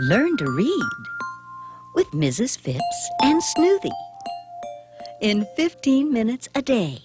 Learn to read with Mrs. Phipps and Snooty in 15 minutes a day.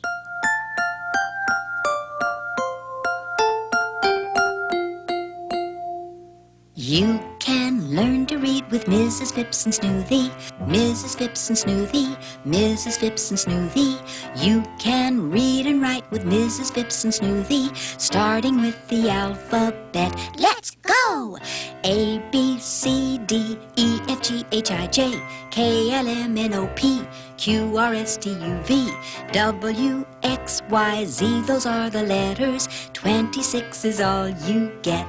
You can learn to read with Mrs. Phipps and Snooty, Mrs. Phipps and Snooty, Mrs. Phipps and Snooty. You can read and write with Mrs. Phipps and Snooty, starting with the alphabet. Let's go! A, B, C, D, E, F, G, H, I, J, K, L, M, N, O, P, Q, R, S, T, U, V, W, X, Y, Z. Those are the letters. 26 is all you get.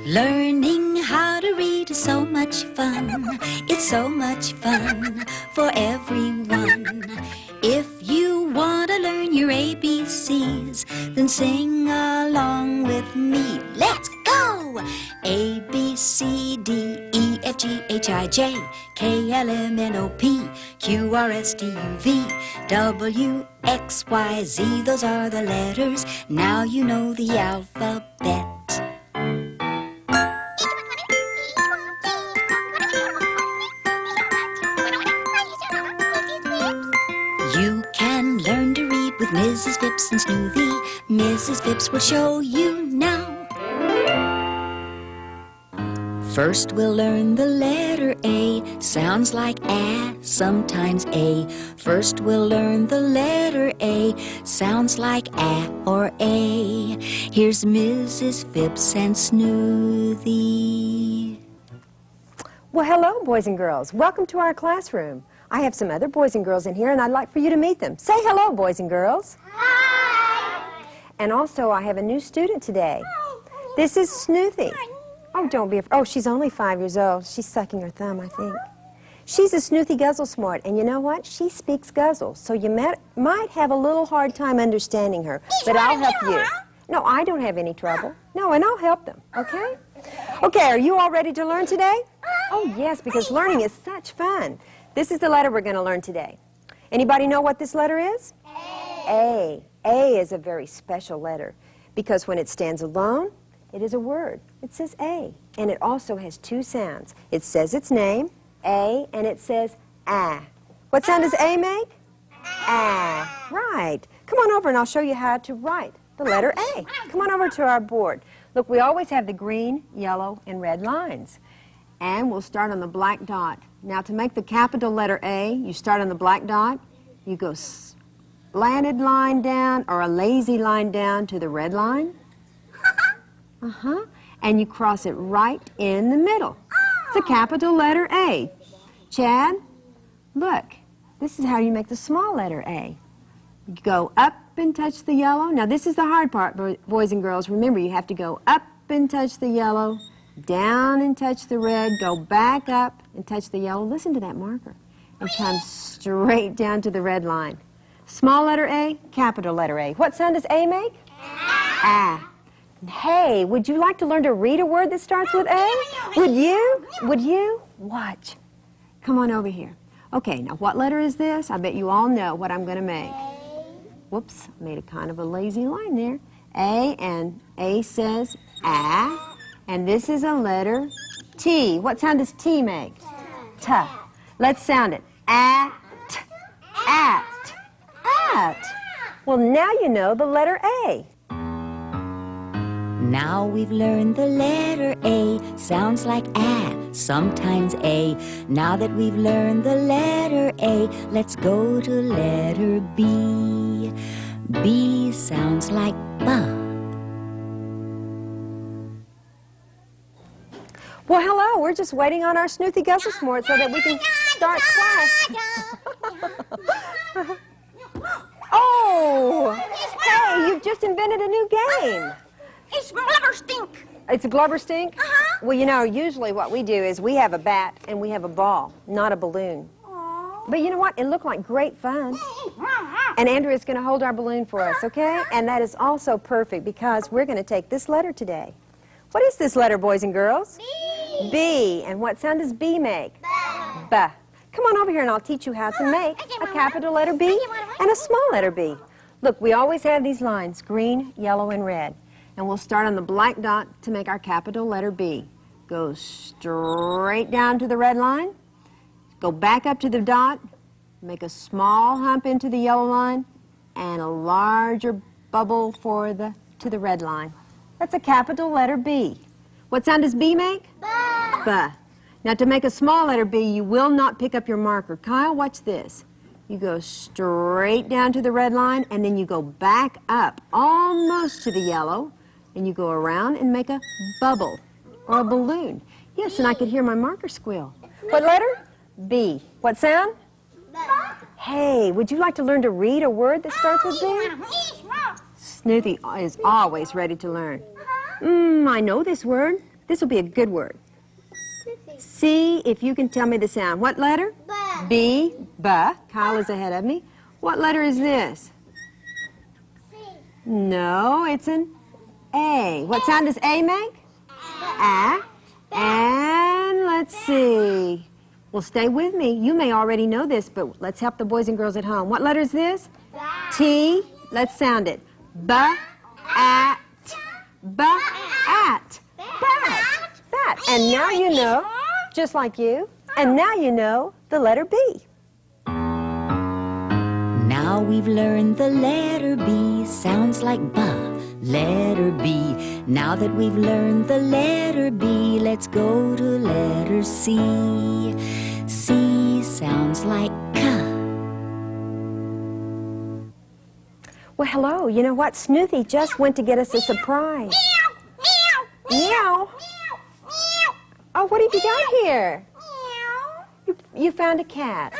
Learning how to read is so much fun. It's so much fun for everyone. If you want to learn your ABCs, then sing along with me. Let's go! A, B, C, D, E, F, G, H, I, J, K, L, M, N, O, P, Q, R, S, T, U, V, W, X, Y, Z. Those are the letters. Now you know the alphabet. You can learn to read with Mrs. Phipps and Snooty. Mrs. Phipps will show you now. First we'll learn the letter A. Sounds like A, sometimes A. First we'll learn the letter A. Sounds like A or A. Here's Mrs. Phipps and Snooty. Well, hello, boys and girls. Welcome to our classroom. I have some other boys and girls in here, and I'd like for you to meet them. Say hello, boys and girls. Hi! And also, I have a new student today. This is Snooty. Oh, don't be afraid. Oh, she's only 5 years old. She's sucking her thumb, I think. She's a Snooty Guzzle Smart, and you know what? She speaks Guzzle, so you might have a little hard time understanding her, but I'll help you. No, I don't have any trouble. No, and I'll help them, okay? Okay, are you all ready to learn today? Oh, yes, because learning is such fun. This is the letter we're going to learn today. Anybody know what this letter is? A. A is a very special letter because when it stands alone, it is a word. It says A, and it also has two sounds. It says its name, A, and it says ah. What sound does A make? Ah. Right. Come on over and I'll show you how to write the letter A. Come on over to our board. Look, we always have the green, yellow, and red lines. And we'll start on the black dot. Now, to make the capital letter A, you start on the black dot. You go slanted line down or a lazy line down to the red line. And you cross it right in the middle. It's the capital letter A. Chad, look. This is how you make the small letter A. You go up and touch the yellow. Now, this is the hard part, boys and girls. Remember, you have to go up and touch the yellow, down and touch the red, go back up and touch the yellow. Listen to that marker. And come straight down to the red line. Small letter A, capital letter A. What sound does A make? Ah. Hey, would you like to learn to read a word that starts with A? Would you? Would you? Watch. Come on over here. Okay, now what letter is this? I bet you all know what I'm going to make. Whoops, made a kind of a lazy line there. A, and A says ah. And this is a letter T. What sound does T make? T. Let's sound it. At. At. At. Well, now you know the letter A. Now we've learned the letter A. Sounds like A, sometimes A. Now that we've learned the letter A, let's go to letter B. B sounds like B. Well, hello. We're just waiting on our Snooty Guzzle Smart so that we can start class. Oh! Hey, you've just invented a new game. It's blubber stink. It's a blubber stink? Well, you know, usually what we do is we have a bat and we have a ball, not a balloon. But you know what? It looked like great fun. And Andrea's going to hold our balloon for us, okay? And that is also perfect because we're going to take this letter today. What is this letter, boys and girls? B. B. And what sound does B make? B. Come on over here and I'll teach you how to make a capital letter B and a small letter B. Look, we always have these lines, green, yellow, and red. And we'll start on the black dot to make our capital letter B. Go straight down to the red line. Go back up to the dot. Make a small hump into the yellow line and a larger bubble to the red line. That's a capital letter B. What sound does B make? Buh. Buh. Now to make a small letter B, you will not pick up your marker. Kyle, watch this. You go straight down to the red line and then you go back up almost to the yellow and you go around and make a bubble or a balloon. Yes, and I could hear my marker squeal. What letter? B. What sound? Buh. Hey, would you like to learn to read a word that starts with B? Snoopy is always ready to learn. I know this word. This will be a good word. See if you can tell me the sound. What letter? Buh. B. Buh. Kyle is ahead of me. What letter is this? C. No, it's an A. What sound does A make? A. And let's see. Well, stay with me. You may already know this, but let's help the boys and girls at home. What letter is this? T. Let's sound it. Bat. Bat. Bat. And now you know, just like you, and now you know the letter B. Now we've learned the letter B sounds like buh, letter B. Now that we've learned the letter B, let's go to letter C. C sounds like cuh. Well, hello. You know what? Snoopy just went to get us a surprise. Meow. Oh, what have you got here? You found a cat.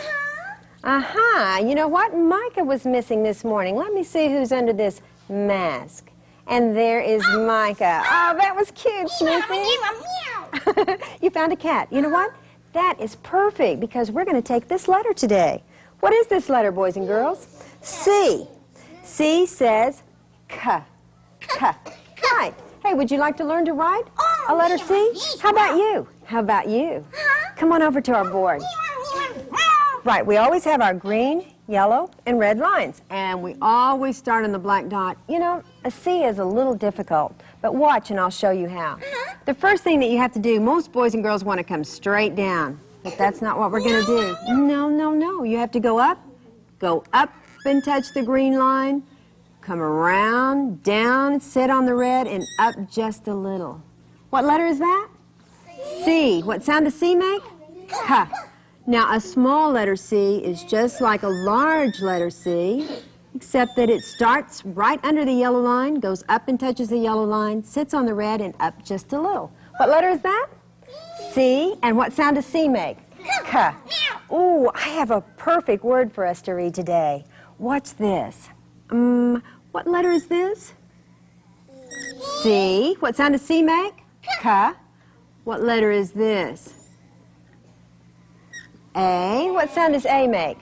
Aha. You know what? Micah was missing this morning. Let me see who's under this mask. And there is Micah. Oh, that was cute, Snoopy. You found a cat. You know what? That is perfect because we're going to take this letter today. What is this letter, boys and girls? C. C says K. K. Right. Hey, would you like to learn to write a letter C? How about you? How about you? Come on over to our board. Right, we always have our green, yellow, and red lines. And we always start on the black dot. You know, a C is a little difficult, but watch and I'll show you how. The first thing that you have to do, most boys and girls want to come straight down, but that's not what we're going to do. No, no, no. You have to go up and touch the green line, come around, down, sit on the red, and up just a little. What letter is that? C. What sound does C make? K. Now, a small letter C is just like a large letter C, except that it starts right under the yellow line, goes up and touches the yellow line, sits on the red, and up just a little. What letter is that? C. And what sound does C make? K. Ooh, I have a perfect word for us to read today. Watch this. What letter is this? C. What sound does C make? K. What letter is this? A. What sound does A make?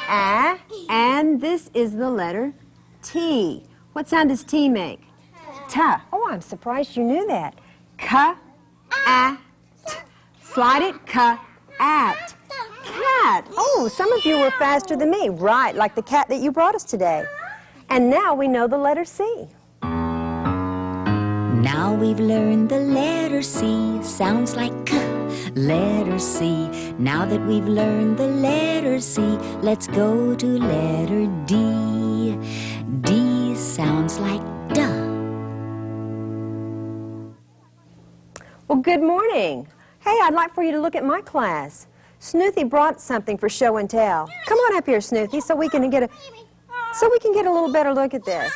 A. And this is the letter T. What sound does T make? T. Oh, I'm surprised you knew that. K. A. T. Slide it. K. At. Cat. Oh, some of you were faster than me. Right, like the cat that you brought us today. And now we know the letter C. Now we've learned the letter C sounds like K, letter C. Now that we've learned the letter C, let's go to letter D. D sounds like duh. Well, good morning. Hey, I'd like for you to look at my class. Snoopy brought something for show and tell. Come on up here, Snoopy, so we can get a little better look at this.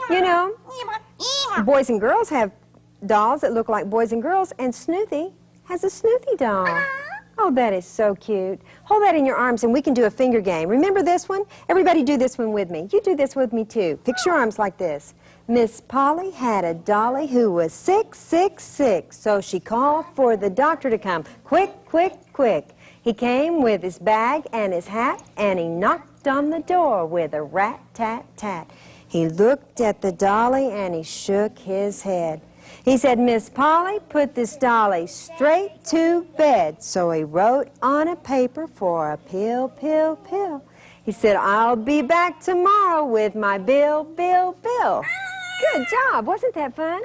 You know, boys and girls have dolls that look like boys and girls, and Snoopy has a Snoopy doll. Oh, that is so cute. Hold that in your arms and we can do a finger game. Remember this one? Everybody do this one with me. You do this with me too. Fix your arms like this. Miss Polly had a dolly who was sick, sick, sick. So she called for the doctor to come. Quick, quick, quick. He came with his bag and his hat, and he knocked on the door with a rat-tat-tat. He looked at the dolly and he shook his head. He said, Miss Polly, put this dolly straight to bed. So he wrote on a paper for a pill, pill, pill. He said, I'll be back tomorrow with my bill, bill, bill. Good job. Wasn't that fun?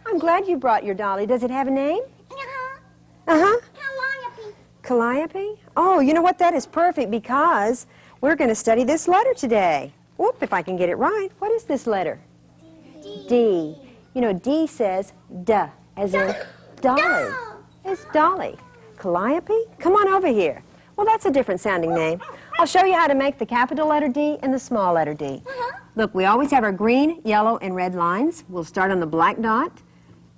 I'm glad you brought your dolly. Does it have a name? Uh-huh. Calliope? Oh, you know what? That is perfect because we're going to study this letter today. Whoop, if I can get it right. What is this letter? D. You know, D says duh, as in dolly. It's dolly. Calliope? Come on over here. Well, that's a different sounding name. I'll show you how to make the capital letter D and the small letter D. Look, we always have our green, yellow, and red lines. We'll start on the black dot.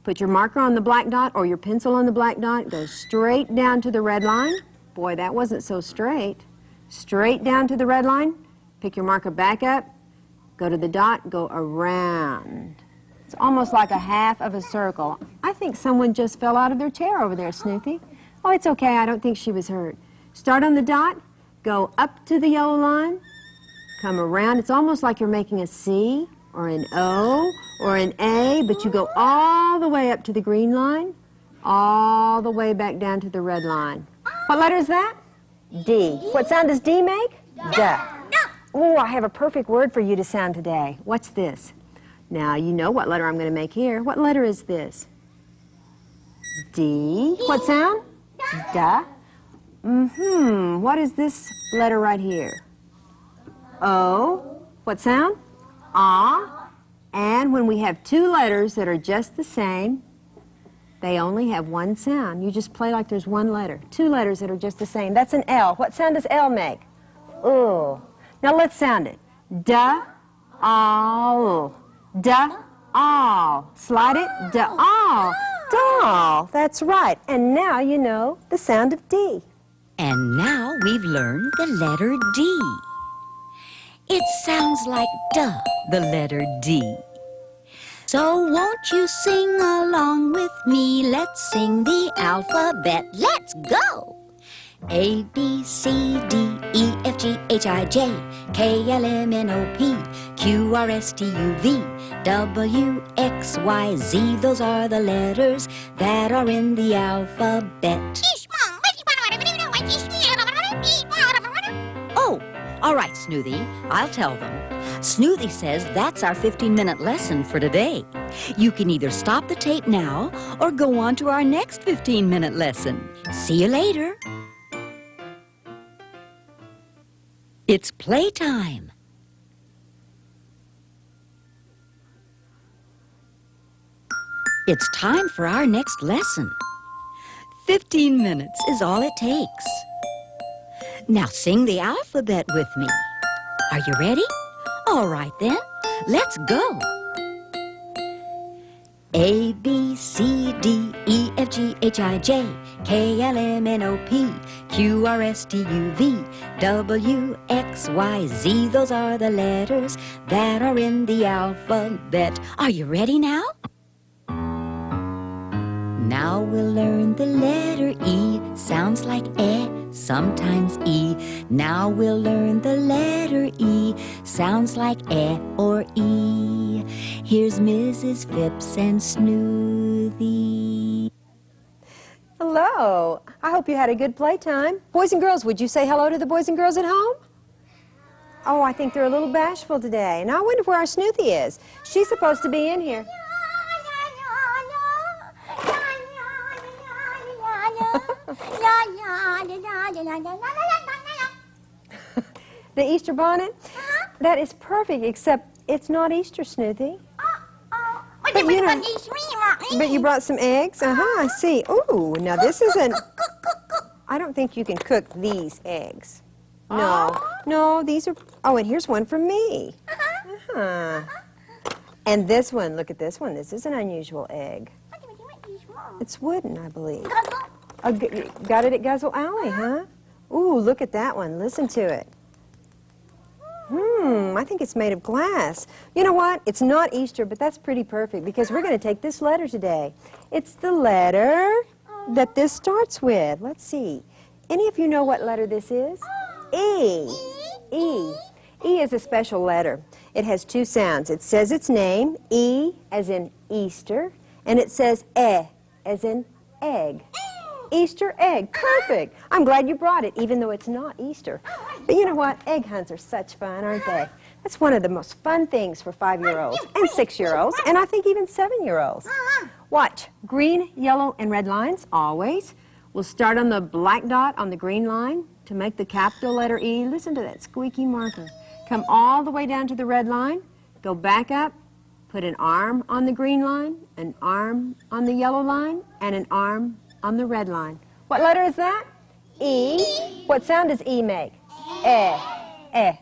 Put your marker on the black dot or your pencil on the black dot. Go straight down to the red line. Boy, that wasn't so straight. Straight down to the red line. Pick your marker back up. Go to the dot. Go around. It's almost like a half of a circle. I think someone just fell out of their chair over there, Snoopy. Oh, it's okay. I don't think she was hurt. Start on the dot. Go up to the yellow line. Come around. It's almost like you're making a C or an O or an A, but you go all the way up to the green line, all the way back down to the red line. What letter is that? D. What sound does D make? Duh. Oh, I have a perfect word for you to sound today. What's this? Now, you know what letter I'm going to make here. What letter is this? D. What sound? Duh. What is this letter right here? O. What sound? Ah. And when we have two letters that are just the same, they only have one sound. You just play like there's one letter. Two letters that are just the same. That's an L. What sound does L make? Ooh. Now let's sound it. Da, all. Da, all. Slide it. Da, all. Doll. That's right. And now you know the sound of D. And now we've learned the letter D. It sounds like duh, the letter D. So won't you sing along with me? Let's sing the alphabet. Let's go! A, B, C, D, E, F, G, H, I, J, K, L, M, N, O, P, Q, R, S, T, U, V, W, X, Y, Z. Those are the letters that are in the alphabet. Oh, all right, Snoothie, I'll tell them. Snoothie says that's our 15-minute lesson for today. You can either stop the tape now or go on to our next 15-minute lesson. See you later. It's playtime. It's time for our next lesson. 15 minutes is all it takes. Now sing the alphabet with me. Are you ready? All right then, let's go. A, B, C, D, E, F, G, H, I, J, K, L, M, N, O, P, Q, R, S, T, U, V, W, X, Y, Z. Those are the letters that are in the alphabet. Are you ready now? Now we'll learn the letter E. Sounds like eh, sometimes E. Now we'll learn the letter E. Sounds like eh or E. Here's Mrs. Phipps and Snoothie. Hello. I hope you had a good playtime. Boys and girls, would you say hello to the boys and girls at home? Oh, I think they're a little bashful today. And I wonder where our Snoothie is. She's supposed to be in here. The Easter bonnet? That is perfect, except it's not Easter, Snoothie. But you brought some eggs? I see. Ooh, now this isn't... I don't think you can cook these eggs. No, these are... Oh, and here's one for me. And this one, look at this one. This is an unusual egg. It's wooden, I believe. Got it at Guzzle Alley, huh? Ooh, look at that one. Listen to it. I think it's made of glass. You know what? It's not Easter, but that's pretty perfect because we're going to take this letter today. It's the letter that this starts with. Let's see. Any of you know what letter this is? E. E. E is a special letter. It has two sounds. It says its name, E as in Easter, and it says E as in egg. Easter egg. Perfect. I'm glad you brought it, even though it's not Easter. But you know what? Egg hunts are such fun, aren't they? That's one of the most fun things for 5-year-olds and 6-year-olds, and I think even 7-year-olds. Watch. Green, yellow, and red lines, always. We'll start on the black dot on the green line to make the capital letter E. Listen to that squeaky marker. Come all the way down to the red line. Go back up. Put an arm on the green line, an arm on the yellow line, and an arm on the red line. What letter is that? E. What sound does E make? Eh. Eh.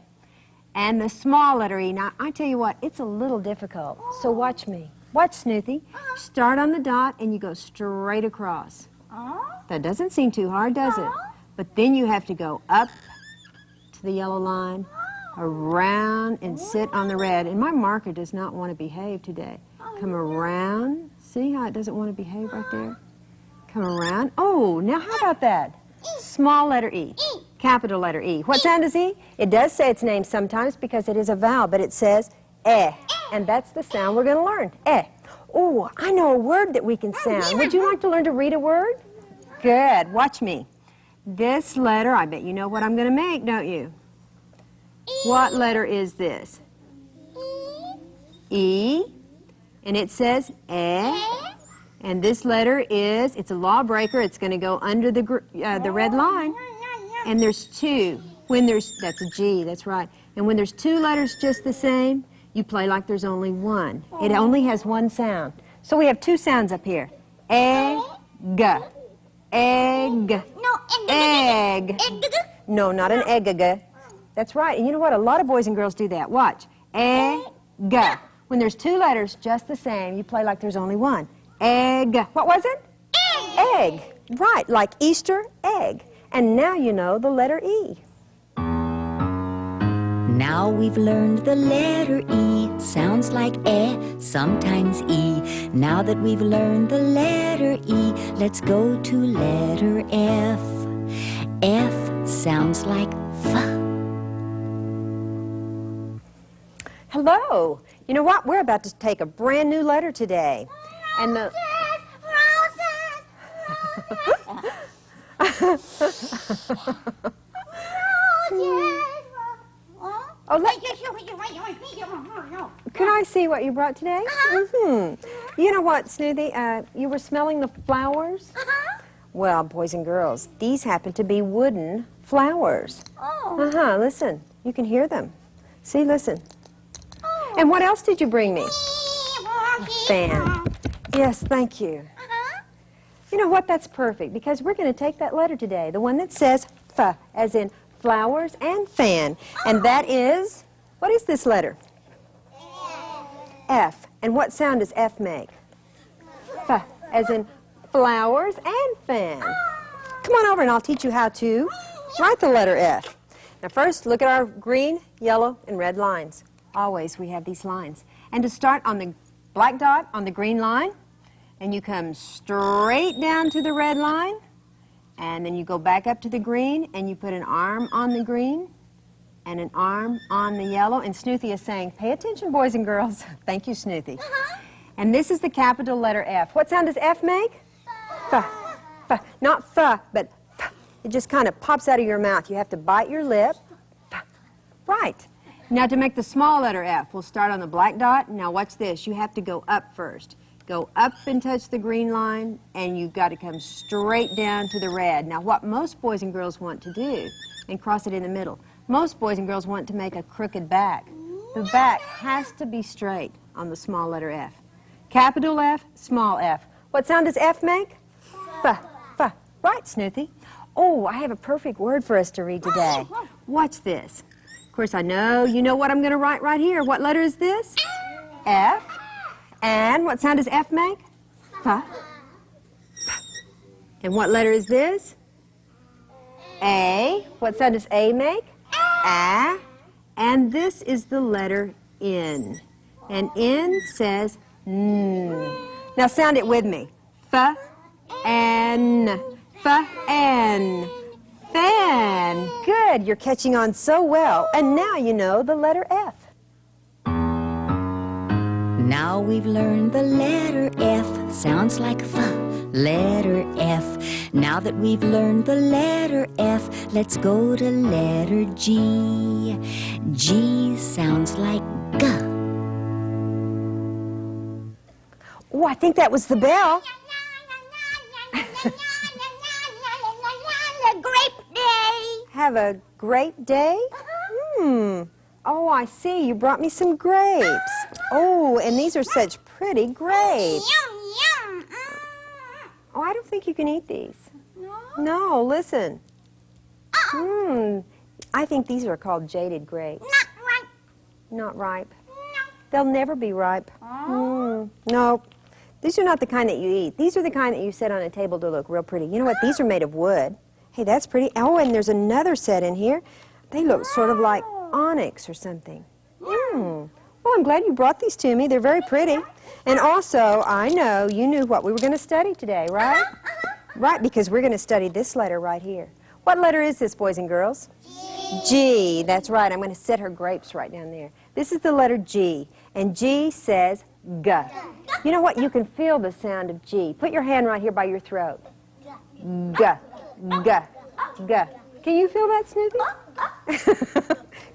And the small letter E. Now, I tell you what, it's a little difficult. So watch me. Watch, Snoothy. Start on the dot and you go straight across. That doesn't seem too hard, does it? But then you have to go up to the yellow line, around and sit on the red. And my marker does not want to behave today. Come around. See how it doesn't want to behave right there? Come around. Oh, now how about that? Small letter E. Capital letter E. What sound is E? It does say its name sometimes because it is a vowel, but it says eh. And that's the sound we're going to learn. Eh. Oh, I know a word that we can sound. Would you like to learn to read a word? Good. Watch me. This letter, I bet you know what I'm going to make, don't you? What letter is this? E. And it says eh. And this letter is, it's a lawbreaker. It's going to go under the red line. And there's two. That's a G, that's right. And when there's two letters just the same, you play like there's only one. It only has one sound. So we have two sounds up here. Egg. Egg. Egg. No, not an egg. That's right. And you know what? A lot of boys and girls do that. Watch. Egg. When there's two letters just the same, you play like there's only one. Egg. What was it? Egg. Right, like Easter egg. And now you know the letter E. Now we've learned the letter E. Sounds like eh, sometimes E. Now that we've learned the letter E, let's go to letter F. F sounds like F. Hello. You know what? We're about to take a brand new letter today. And the Could I see what you brought today? You know what, Snoothy? You were smelling the flowers? Well, boys and girls, these happen to be wooden flowers. Listen. You can hear them. See, listen. And what else did you bring me? Fan. Yes, thank you. You know what? That's perfect because we're going to take that letter today, the one that says F, as in flowers and fan. And that is, what is this letter? F. And what sound does F make? F, as in flowers and fan. Come on over and I'll teach you how to write the letter F. Now first, look at our green, yellow, and red lines. Always we have these lines. And to start on the black dot on the green line, and you come straight down to the red line, and then you go back up to the green, and you put an arm on the green, and an arm on the yellow. And Snoothy is saying, pay attention, boys and girls. Thank you, Snoothy. And this is the capital letter F. What sound does F make? F. F. Not F, but F. It just kind of pops out of your mouth. You have to bite your lip. F. Right. Now to make the small letter F, we'll start on the black dot. Now watch this. You have to go up first. Go up and touch the green line, and you've got to come straight down to the red. Now what most boys and girls want to do, and cross it in the middle, most boys and girls want to make a crooked back. The back has to be straight on the small letter F. Capital F, small f. What sound does F make? F. F. Right, Snoothy. Oh, I have a perfect word for us to read today. Watch this. Of course, I know you know what I'm going to write right here. What letter is this? F. And what sound does F make? F. And what letter is this? A. What sound does A make? A. And this is the letter N. And N says N. Now sound it with me. F, N. F, N. Fan. Good. You're catching on so well. And now you know the letter F. Now we've learned the letter F. Sounds like F. Letter F. Now that we've learned the letter F, let's go to letter G. G sounds like G. Oh, I think that was the bell. Grape day. Have a great day? Oh, I see. You brought me some grapes. Oh, and these are such pretty grapes. Yum, yum. Oh, I don't think you can eat these. No. No, listen. I think these are called jaded grapes. Not right. Not ripe. No. They'll never be ripe. No. These are not the kind that you eat. These are the kind that you set on a table to look real pretty. You know what? These are made of wood. Hey, that's pretty. Oh, and there's another set in here. They look sort of like onyx or something. Well, I'm glad you brought these to me. They're very pretty. And also, I know you knew what we were going to study today, right? Right, because we're going to study this letter right here. What letter is this, boys and girls? G. That's right. I'm going to set her grapes right down there. This is the letter G, and G says G. You know what? You can feel the sound of G. Put your hand right here by your throat. G. G. G. Can you feel that, Snoopy?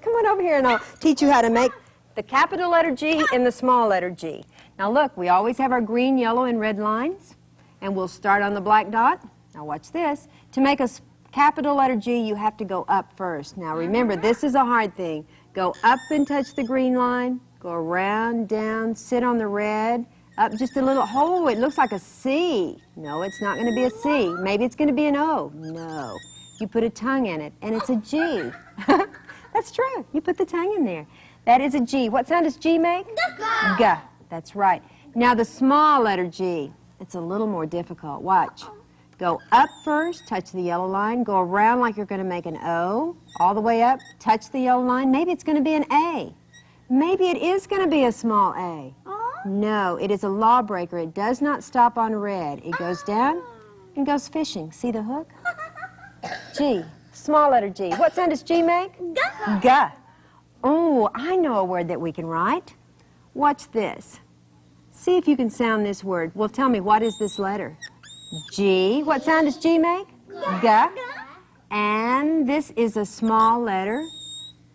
Come on over here and I'll teach you how to make the capital letter G and the small letter G. Now look, we always have our green, yellow, and red lines, and we'll start on the black dot. Now watch this. To make a capital letter G, you have to go up first. Now remember, this is a hard thing. Go up and touch the green line, go around, down, sit on the red, up just a little. Oh, it looks like a C. No, it's not going to be a C. Maybe it's going to be an O. No. You put a tongue in it, and it's a G. That's true. You put the tongue in there. That is a G. What sound does G make? G. That's right. Now the small letter G. It's a little more difficult. Watch. Go up first, touch the yellow line, go around like you're going to make an O, all the way up, touch the yellow line. Maybe it's going to be an A. Maybe it is going to be a small A. No, it is a lawbreaker. It does not stop on red. It goes down and goes fishing. See the hook? G. Small letter G. What sound does G make? G. Oh, I know a word that we can write. Watch this. See if you can sound this word. Well, tell me, what is this letter? G. What sound does G make? G. And this is a small letter.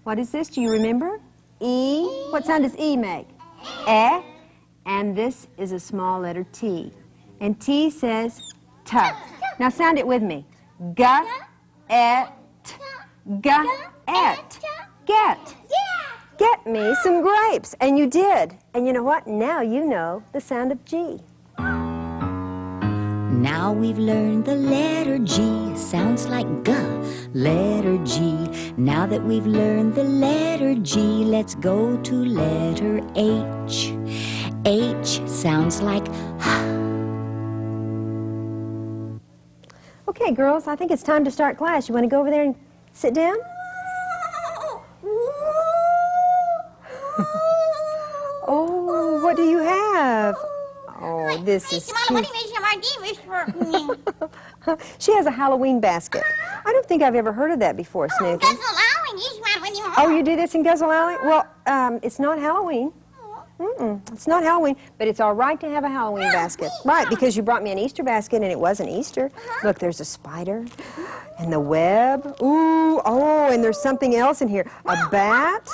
What is this? Do you remember? E. What sound does E make? E. And this is a small letter T. And T says T. Now sound it with me. G. Et. G. Et. Get. Get me some grapes. And you did. And you know what? Now you know the sound of G. Now we've learned the letter G sounds like G, letter G. Now that we've learned the letter G, let's go to letter H. H sounds like H. Okay, girls, I think it's time to start class. You want to go over there and sit down? Oh, what do you have? Oh, this is cute. She has a Halloween basket. I don't think I've ever heard of that before, Snoopy. Oh, you do this in Guzzle Alley? Well, it's not Halloween. It's not Halloween, but it's all right to have a Halloween basket. Right, because you brought me an Easter basket and it wasn't Easter. Look, there's a spider and the web. Ooh, oh, and there's something else in here. A bat.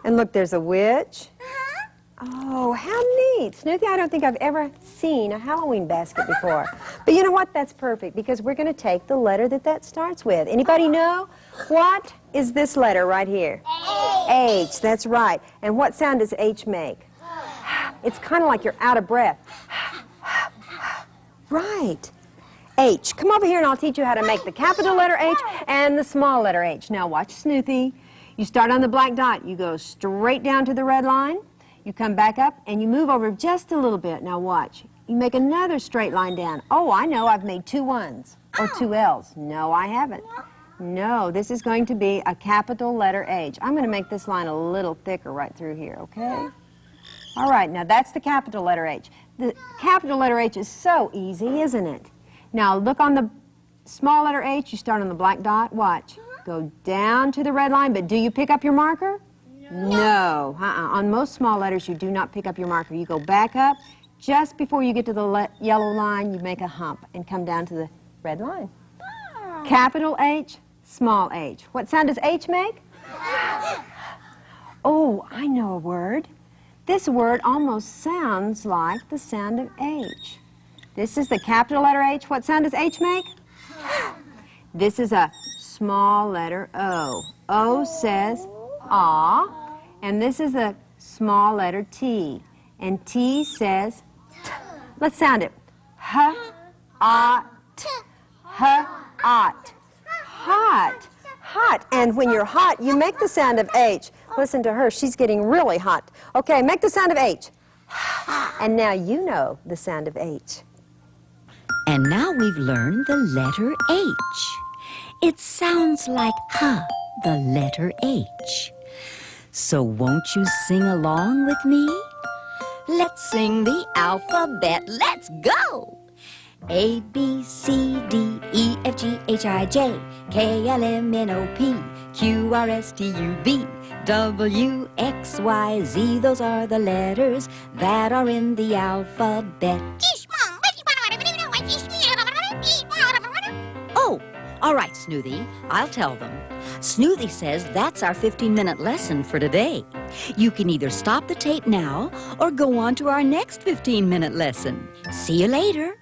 And look, there's a witch. Oh, how neat. Snoopy, I don't think I've ever seen a Halloween basket before. But you know what? That's perfect because we're going to take the letter that starts with. Anybody know? What is this letter right here? H. That's right. And what sound does H make? It's kind of like you're out of breath. Right. H. Come over here and I'll teach you how to make the capital letter H and the small letter H. Now watch Snoopy. You start on the black dot. You go straight down to the red line. You come back up and you move over just a little bit. Now watch. You make another straight line down. Oh, I know. I've made 2 1s or 2 L's. No, I haven't. No, this is going to be a capital letter H. I'm going to make this line a little thicker right through here, okay? All right, now that's the capital letter H. The capital letter H is so easy, isn't it? Now look on the small letter H. You start on the black dot. Watch. Go down to the red line, but do you pick up your marker? No. On most small letters, you do not pick up your marker. You go back up. Just before you get to the yellow line, you make a hump and come down to the red line. Capital H, small h. What sound does H make? Oh, I know a word. This word almost sounds like the sound of H. This is the capital letter H. What sound does H make? This is a small letter O. O says ah, and this is a small letter T. And T says t. Let's sound it. H, ah, t. H, ot. Hot. Hot. And when you're hot, you make the sound of H. Listen to her. She's getting really hot. Okay, make the sound of H. And now you know the sound of H. And now we've learned the letter H. It sounds like H, the letter H. So won't you sing along with me? Let's sing the alphabet. Let's go! A, B, C, D, E, F, G, H, I, J, K, L, M, N, O, P, Q, R, S, T, U, V, W, X, Y, Z. Those are the letters that are in the alphabet. Oh, all right, Snoothy. I'll tell them. Snoothy says that's our 15-minute lesson for today. You can either stop the tape now or go on to our next 15-minute lesson. See you later.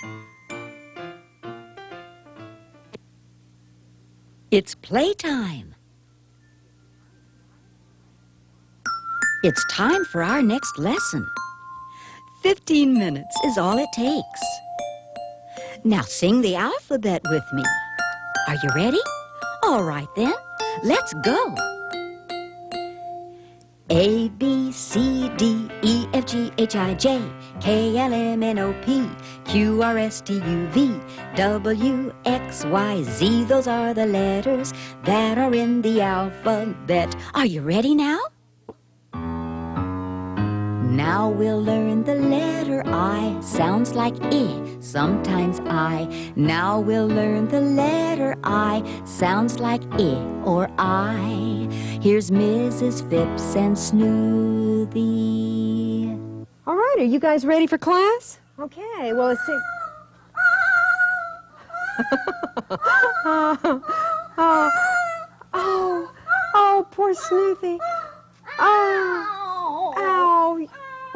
It's playtime. It's time for our next lesson. 15 minutes is all it takes. Now sing the alphabet with me. Are you ready? All right then, let's go. A, B, C, D, E, F, G, H, I, J, K, L, M, N, O, P, Q, R, S, T, U, V, W, X, Y, Z. Those are the letters that are in the alphabet. Are you ready now? Now we'll learn the letter I. Sounds like I, sometimes I. Now we'll learn the letter I. Sounds like I or I. Here's Mrs. Phipps and Snoothy. All right, are you guys ready for class? Okay, well, let's see. Oh, poor Snoothy. Ow.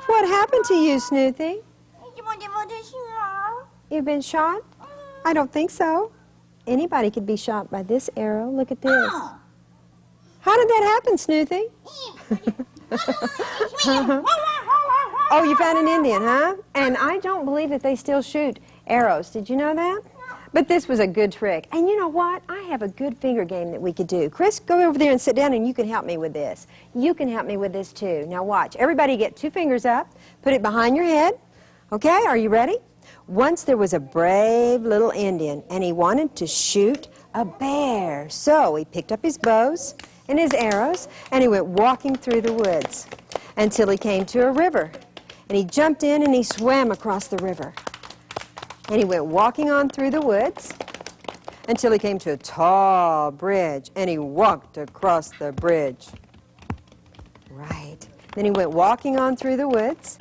What happened to you, Snoothy? You've been shot? I don't think so. Anybody could be shot by this arrow. Look at this. How did that happen, Snoothy? Oh, you found an Indian, huh? And I don't believe that they still shoot arrows. Did you know that? But this was a good trick. And you know what? I have a good finger game that we could do. Chris, go over there and sit down and you can help me with this. You can help me with this too. Now watch. Everybody get 2 fingers up. Put it behind your head. Okay, are you ready? Once there was a brave little Indian and he wanted to shoot a bear. So he picked up his bows and his arrows and he went walking through the woods until he came to a river. And he jumped in and he swam across the river. And he went walking on through the woods until he came to a tall bridge, and he walked across the bridge. Right. Then he went walking on through the woods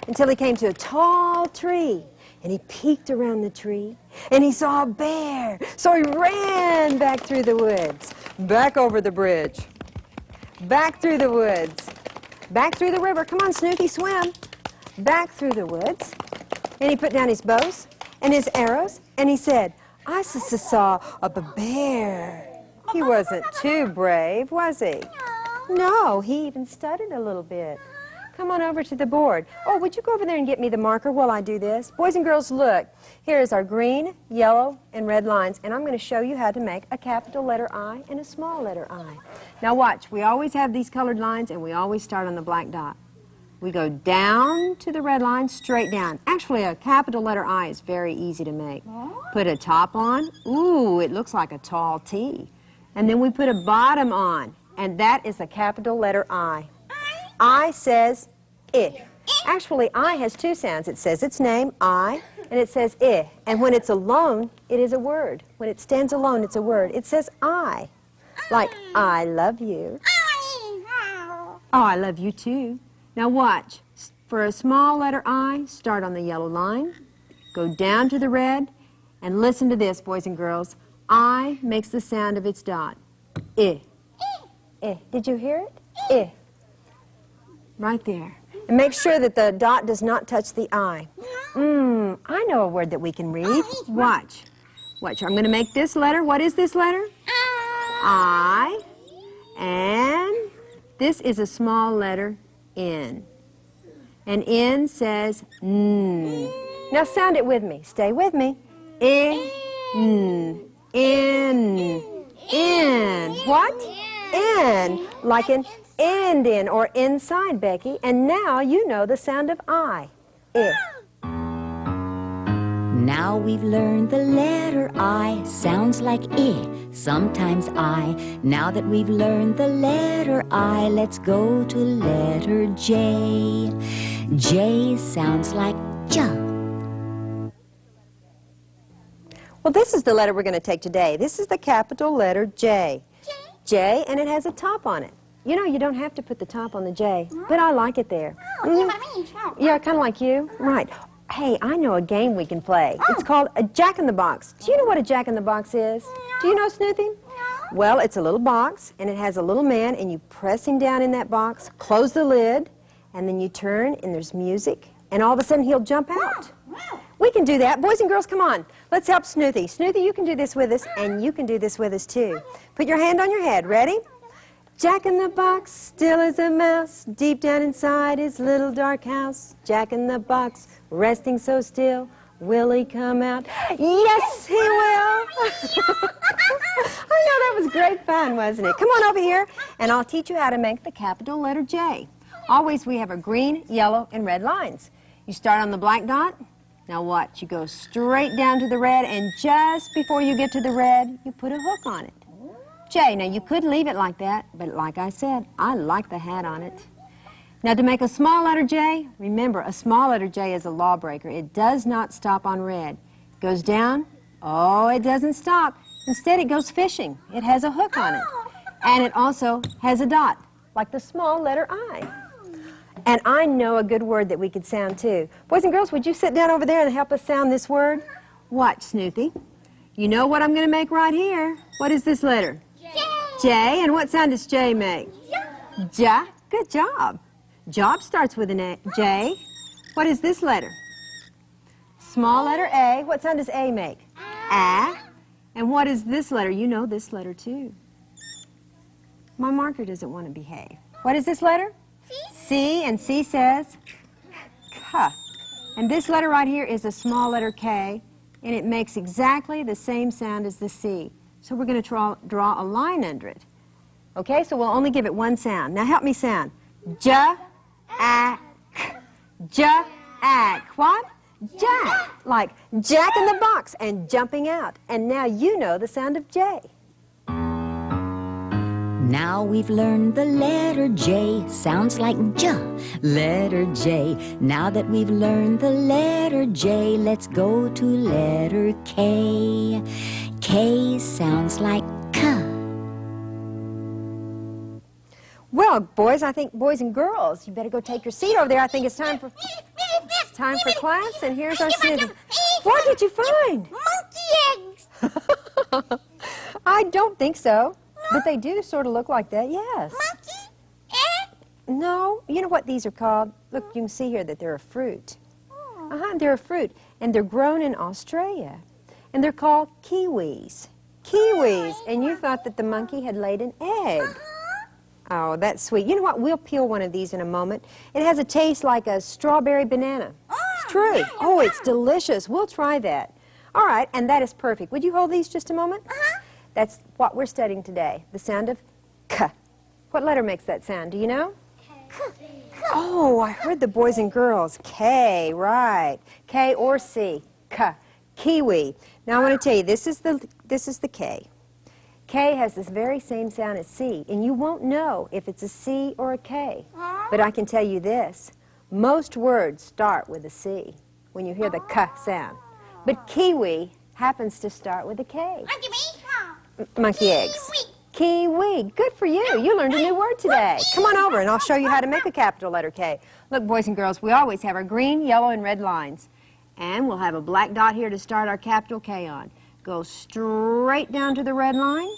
until he came to a tall tree, and he peeked around the tree, and he saw a bear. So he ran back through the woods, back over the bridge, back through the woods, back through the river. Come on, Snoopy, swim. Back through the woods. And he put down his bows and his arrows, and he said, I saw a bear. He wasn't too brave, was he? No, he even stuttered a little bit. Come on over to the board. Oh, would you go over there and get me the marker while I do this? Boys and girls, look. Here is our green, yellow, and red lines, and I'm going to show you how to make a capital letter I and a small letter I. Now watch. We always have these colored lines, and we always start on the black dot. We go down to the red line, straight down. Actually, a capital letter I is very easy to make. Put a top on. Ooh, it looks like a tall T. And then we put a bottom on, and that is the capital letter I. I says I. Actually, I has 2 sounds. It says its name, I, and it says I. And when it's alone, it is a word. When it stands alone, it's a word. It says I, like I love you. Oh, I love you too. Now watch. For a small letter I, start on the yellow line, go down to the red, and listen to this, boys and girls. I makes the sound of its dot. I. I. Did you hear it? I. Right there. And make sure that the dot does not touch the I. I know a word that we can read. Watch. Watch. I'm going to make this letter. What is this letter? I. And this is a small letter N. And N says N. Now sound it with me. Stay with me. N. N. N. What? N. Like an end in or inside, Becky. And now you know the sound of I. Now we've learned the letter I sounds like I, sometimes I. Now that we've learned the letter I, let's go to letter J. J sounds like J. Well, this is the letter we're going to take today. This is the capital letter J. J, and it has a top on it. You know, you don't have to put the top on the J, but I like it there. Yeah, kind of like you. Right. Hey, I know a game we can play. It's called a Jack-in-the-Box. Do you know what a Jack-in-the-Box is? Do you know, Snoopy? Well, it's a little box, and it has a little man, and you press him down in that box, close the lid, and then you turn, and there's music, and all of a sudden he'll jump out. We can do that. Boys and girls, come on. Let's help Snoopy. Snoopy, you can do this with us, and you can do this with us, too. Put your hand on your head. Ready? Jack-in-the-box, still as a mouse, deep down inside his little dark house. Jack-in-the-box, resting so still, will he come out? Yes, he will! I know, that was great fun, wasn't it? Come on over here, and I'll teach you how to make the capital letter J. Always we have a green, yellow, and red lines. You start on the black dot. Now watch, you go straight down to the red, and just before you get to the red, you put a hook on it. J. Now, you could leave it like that, but like I said, I like the hat on it. Now, to make a small letter J, remember, a small letter J is a lawbreaker. It does not stop on red. It goes down. Oh, it doesn't stop. Instead, it goes fishing. It has a hook on it. And it also has a dot, like the small letter I. And I know a good word that we could sound, too. Boys and girls, would you sit down over there and help us sound this word? Watch, Snoopy. You know what I'm going to make right here. What is this letter? J. And what sound does J make? J. Good job. Job starts with an A. J. What is this letter? Small letter A. What sound does A make? A. And what is this letter? You know this letter too. My marker doesn't want to behave. What is this letter? C. And C says K. And this letter right here is a small letter K, and it makes exactly the same sound as the C. So we're going to draw a line under it. Okay, so we'll only give it one sound. Now help me sound. J-A-K. J-A-K. What? Jack. Like Jack in the box and jumping out. And now you know the sound of J. Now we've learned the letter J sounds like J. Letter J. Now that we've learned the letter J, let's go to letter K. K sounds like K. Well, boys, I think boys and girls, you better go take your seat over there. I think it's time for class, and here's our student. What did you find? Monkey eggs. I don't think so, but they do sort of look like that, yes. Monkey egg. No, you know what these are called? Look, you can see here that they're a fruit. They're a fruit, and they're grown in Australia, and they're called kiwis. Kiwis, and you thought that the monkey had laid an egg. Oh, that's sweet. You know what? We'll peel one of these in a moment. It has a taste like a strawberry banana. It's true. Oh, it's delicious. We'll try that. All right, and that is perfect. Would you hold these just a moment? That's what we're studying today, the sound of K. What letter makes that sound? Do you know? Oh, I heard the boys and girls. K, right. K or C. K. Kiwi. Now I want to tell you, this is the K. K has this very same sound as C, and you won't know if it's a C or a K. But I can tell you this. Most words start with a C when you hear the K sound. But kiwi happens to start with a K. Monkey eggs. Kiwi. Good for you. You learned a new word today. Come on over and I'll show you how to make a capital letter K. Look, boys and girls, we always have our green, yellow, and red lines. And we'll have a black dot here to start our capital K on. Go straight down to the red line.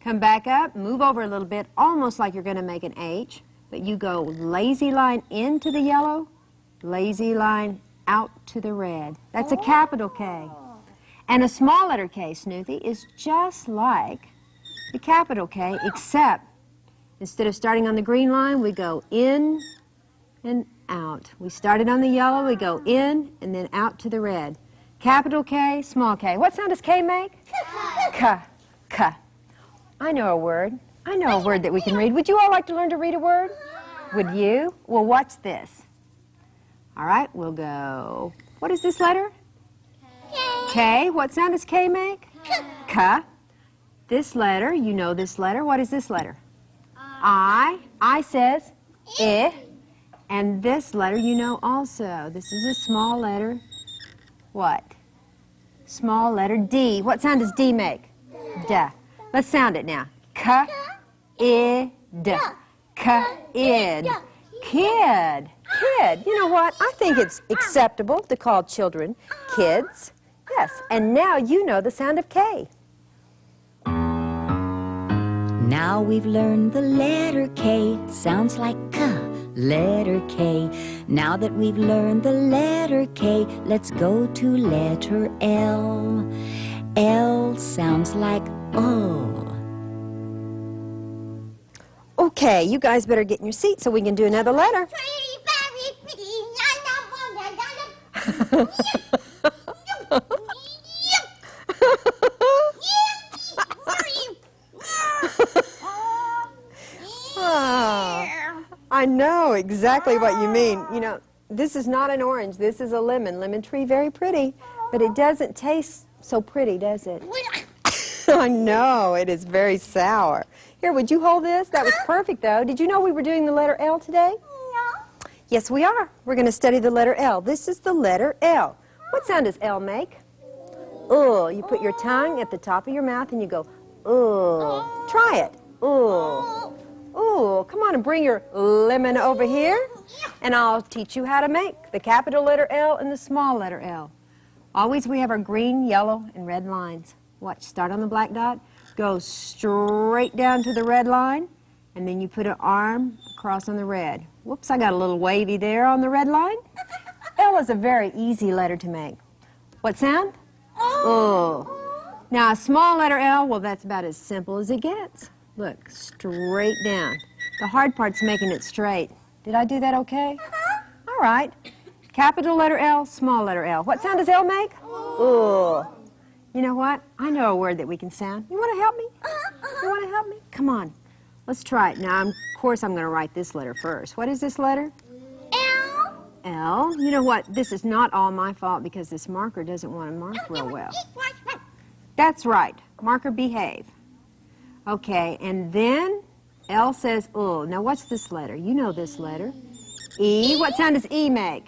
Come back up, move over a little bit, almost like you're going to make an H. but you go lazy line into the yellow, lazy line out to the red. That's a capital K. And a small letter K, Snoothy, is just like the capital K, except instead of starting on the green line, we go in and out. We started on the yellow, we go in and then out to the red. Capital K, small k. What sound does K make? K. K. I know a word. I know a word that we can read. Would you all like to learn to read a word? Would you? Well, watch this. All right, we'll go. What is this letter? K. What sound does K make? K. This letter, you know this letter. What is this letter? I. I says I. And this letter you know also. This is a small letter. What? Small letter D. What sound does D make? D. Let's sound it now. K. I. D. K-id. Kid. Kid. You know what? I think it's acceptable to call children kids. Yes. And now you know the sound of K. Now we've learned the letter K. Sounds like K. Letter K. Now that we've learned the letter K, let's go to letter L. L sounds like O. Okay, you guys better get in your seat so we can do another letter. I know exactly what you mean. You know, this is not an orange. This is a lemon. Lemon tree, very pretty. But it doesn't taste so pretty, does it? I know, it is very sour. Here, would you hold this? That was perfect, though. Did you know we were doing the letter L today? No. Yes, we are. We're going to study the letter L. This is the letter L. What sound does L make? You put your tongue at the top of your mouth and you go, Try it. Come on and bring your lemon over here, and I'll teach you how to make the capital letter L and the small letter L. Always we have our green, yellow, and red lines. Watch, start on the black dot, go straight down to the red line, and then you put an arm across on the red. Whoops, I got a little wavy there on the red line. L is a very easy letter to make. What sound? Now a small letter L, well, that's about as simple as it gets. Look, straight down. The hard part's making it straight. Did I do that okay? All right. Capital letter L, small letter L. What sound does L make? You know what? I know a word that we can sound. You want to help me? You want to help me? Come on. Let's try it. Now, of course, I'm going to write this letter first. What is this letter? L. L. You know what? This is not all my fault because this marker doesn't want to mark real well. That's right. Marker, behave. Okay, and then L says Now, what's this letter? You know this letter. E. What sound does E make?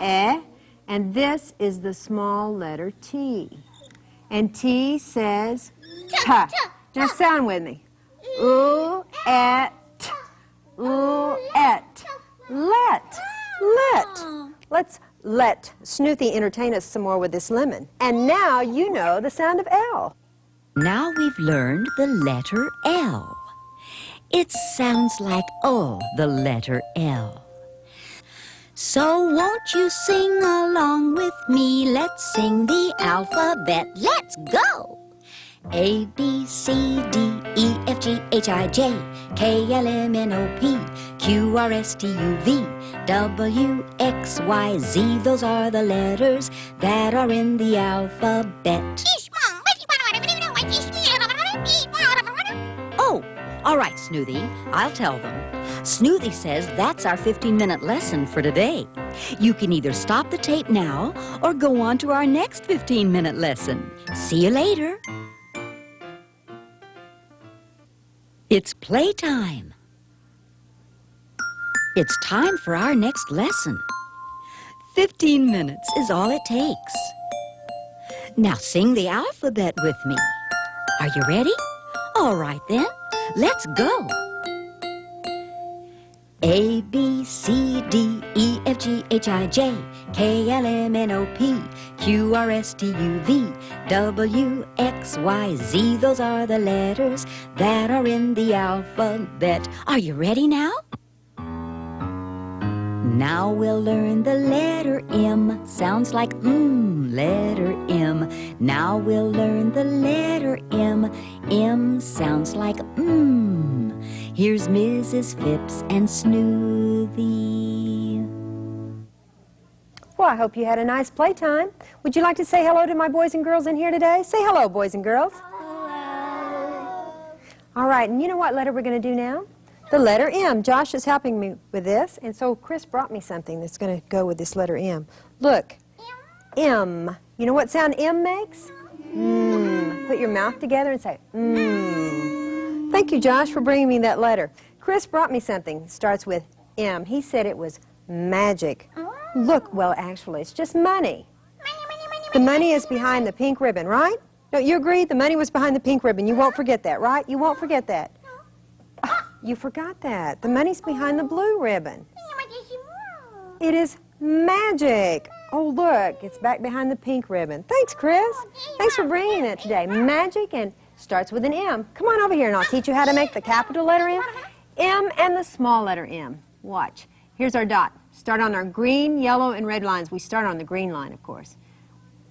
Eh. And this is the small letter T. And T says ta. Now sound with me. Et. Et. Let. Let's let Snoothy entertain us some more with this lemon. And now you know the sound of L. Now we've learned the letter L. It sounds like the letter L. So won't you sing along with me? Let's sing the alphabet. Let's go! A, B, C, D, E, F, G, H, I, J, K, L, M, N, O, P, Q, R, S, T, U, V, W, X, Y, Z. Those are the letters that are in the alphabet. Oh, all right, Snoothy. I'll tell them. Snoothy says that's our 15-minute lesson for today. You can either stop the tape now or go on to our next 15-minute lesson. See you later. It's playtime. It's time for our next lesson. 15 minutes is all it takes. Now sing the alphabet with me. Are you ready? All right then, let's go. A, B, C, D, E, F, G, H, I, J, K, L, M, N, O, P, Q, R, S, T, U, V, W, X, Y, Z. Those are the letters that are in the alphabet. Are you ready now? Now we'll learn the letter M. Sounds like letter M. Now we'll learn the letter M. M sounds like Here's Mrs. Phipps and Smoothie. Well, I hope you had a nice playtime. Would you like to say hello to my boys and girls in here today? Say hello, boys and girls. Hello. All right, and you know what letter we're going to do now? The letter M. Josh is helping me with this, and so Chris brought me something that's going to go with this letter M. Look, M. You know what sound M makes? Put your mouth together and say Thank you, Josh, for bringing me that letter. Chris brought me something. It starts with M. He said it was magic. Look, well, actually, it's just money. The money is behind the pink ribbon, right? Don't you agree? The money was behind the pink ribbon. You won't forget that, right? You won't forget that. You forgot that. The money's behind the blue ribbon. It is magic. Oh, look, it's back behind the pink ribbon. Thanks, Chris. Thanks for bringing it today. Magic and starts with an M. Come on over here and I'll teach you how to make the capital letter M. M and the small letter M. Watch. Here's our dot. Start on our green, yellow, and red lines. We start on the green line, of course.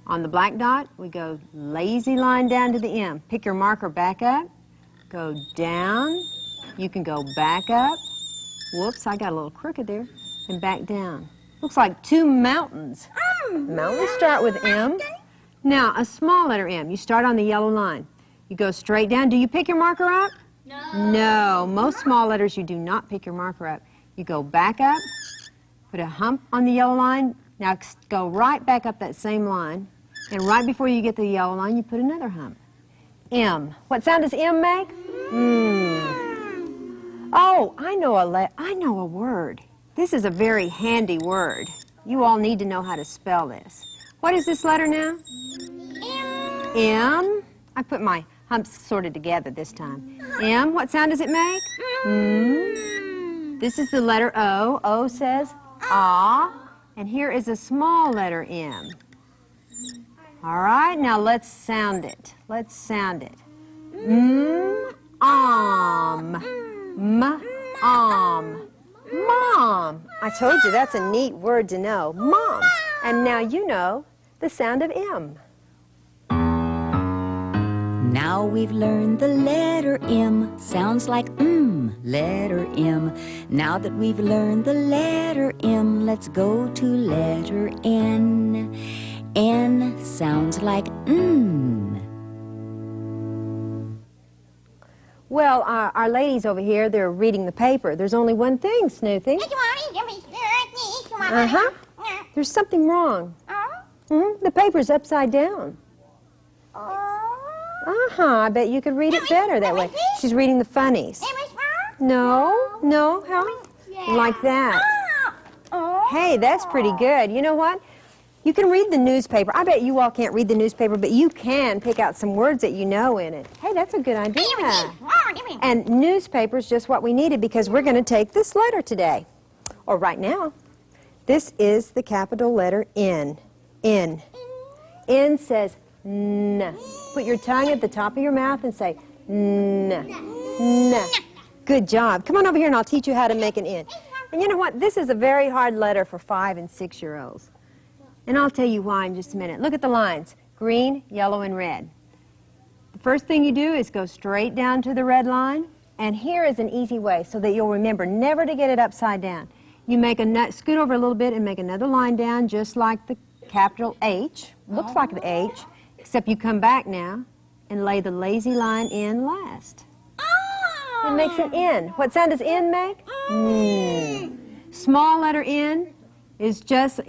On the black dot, we go lazy line down to the M. Pick your marker back up. Go down. You can go back up. Whoops, I got a little crooked there. And back down. Looks like two mountains. Mountains start with M. Now, a small letter M. You start on the yellow line. You go straight down. Do you pick your marker up? No. No. Most small letters, you do not pick your marker up. You go back up. Put a hump on the yellow line. Now go right back up that same line. And right before you get to the yellow line, you put another hump. M. What sound does M make? Oh, I know a word. This is a very handy word. You all need to know how to spell this. What is this letter now? M. I put my humps sorted together this time. M. What sound does it make? This is the letter O. O says ah. And here is a small letter M. All right, now let's sound it. Let's sound it. Mom. Mom. I told you that's a neat word to know. Mom. And now you know the sound of M. Now we've learned the letter M. Sounds like letter M. Now that we've learned the letter M, let's go to letter N. N sounds like Well, our ladies over here, they're reading the paper. There's only one thing, Snoopy. There's something wrong. The paper's upside down. I bet you could read it better that way. She's reading the Phonics. No, how? Like that. Hey, that's pretty good. You know what? You can read the newspaper. I bet you all can't read the newspaper, but you can pick out some words that you know in it. Hey, that's a good idea. And newspaper's just what we needed because we're going to take this letter today. Or right now. This is the capital letter N. N. N says N. Put your tongue at the top of your mouth and say N. N. Good job. Come on over here and I'll teach you how to make an N. And you know what? This is a very hard letter for 5- and 6-year-olds. And I'll tell you why in just a minute. Look at the lines. Green, yellow, and red. The first thing you do is go straight down to the red line. And here is an easy way so that you'll remember never to get it upside down. You make scoot over a little bit and make another line down just like the capital H. Looks like the H, except you come back now and lay the lazy line in last. It makes an N. What sound does N make? Small letter N is just...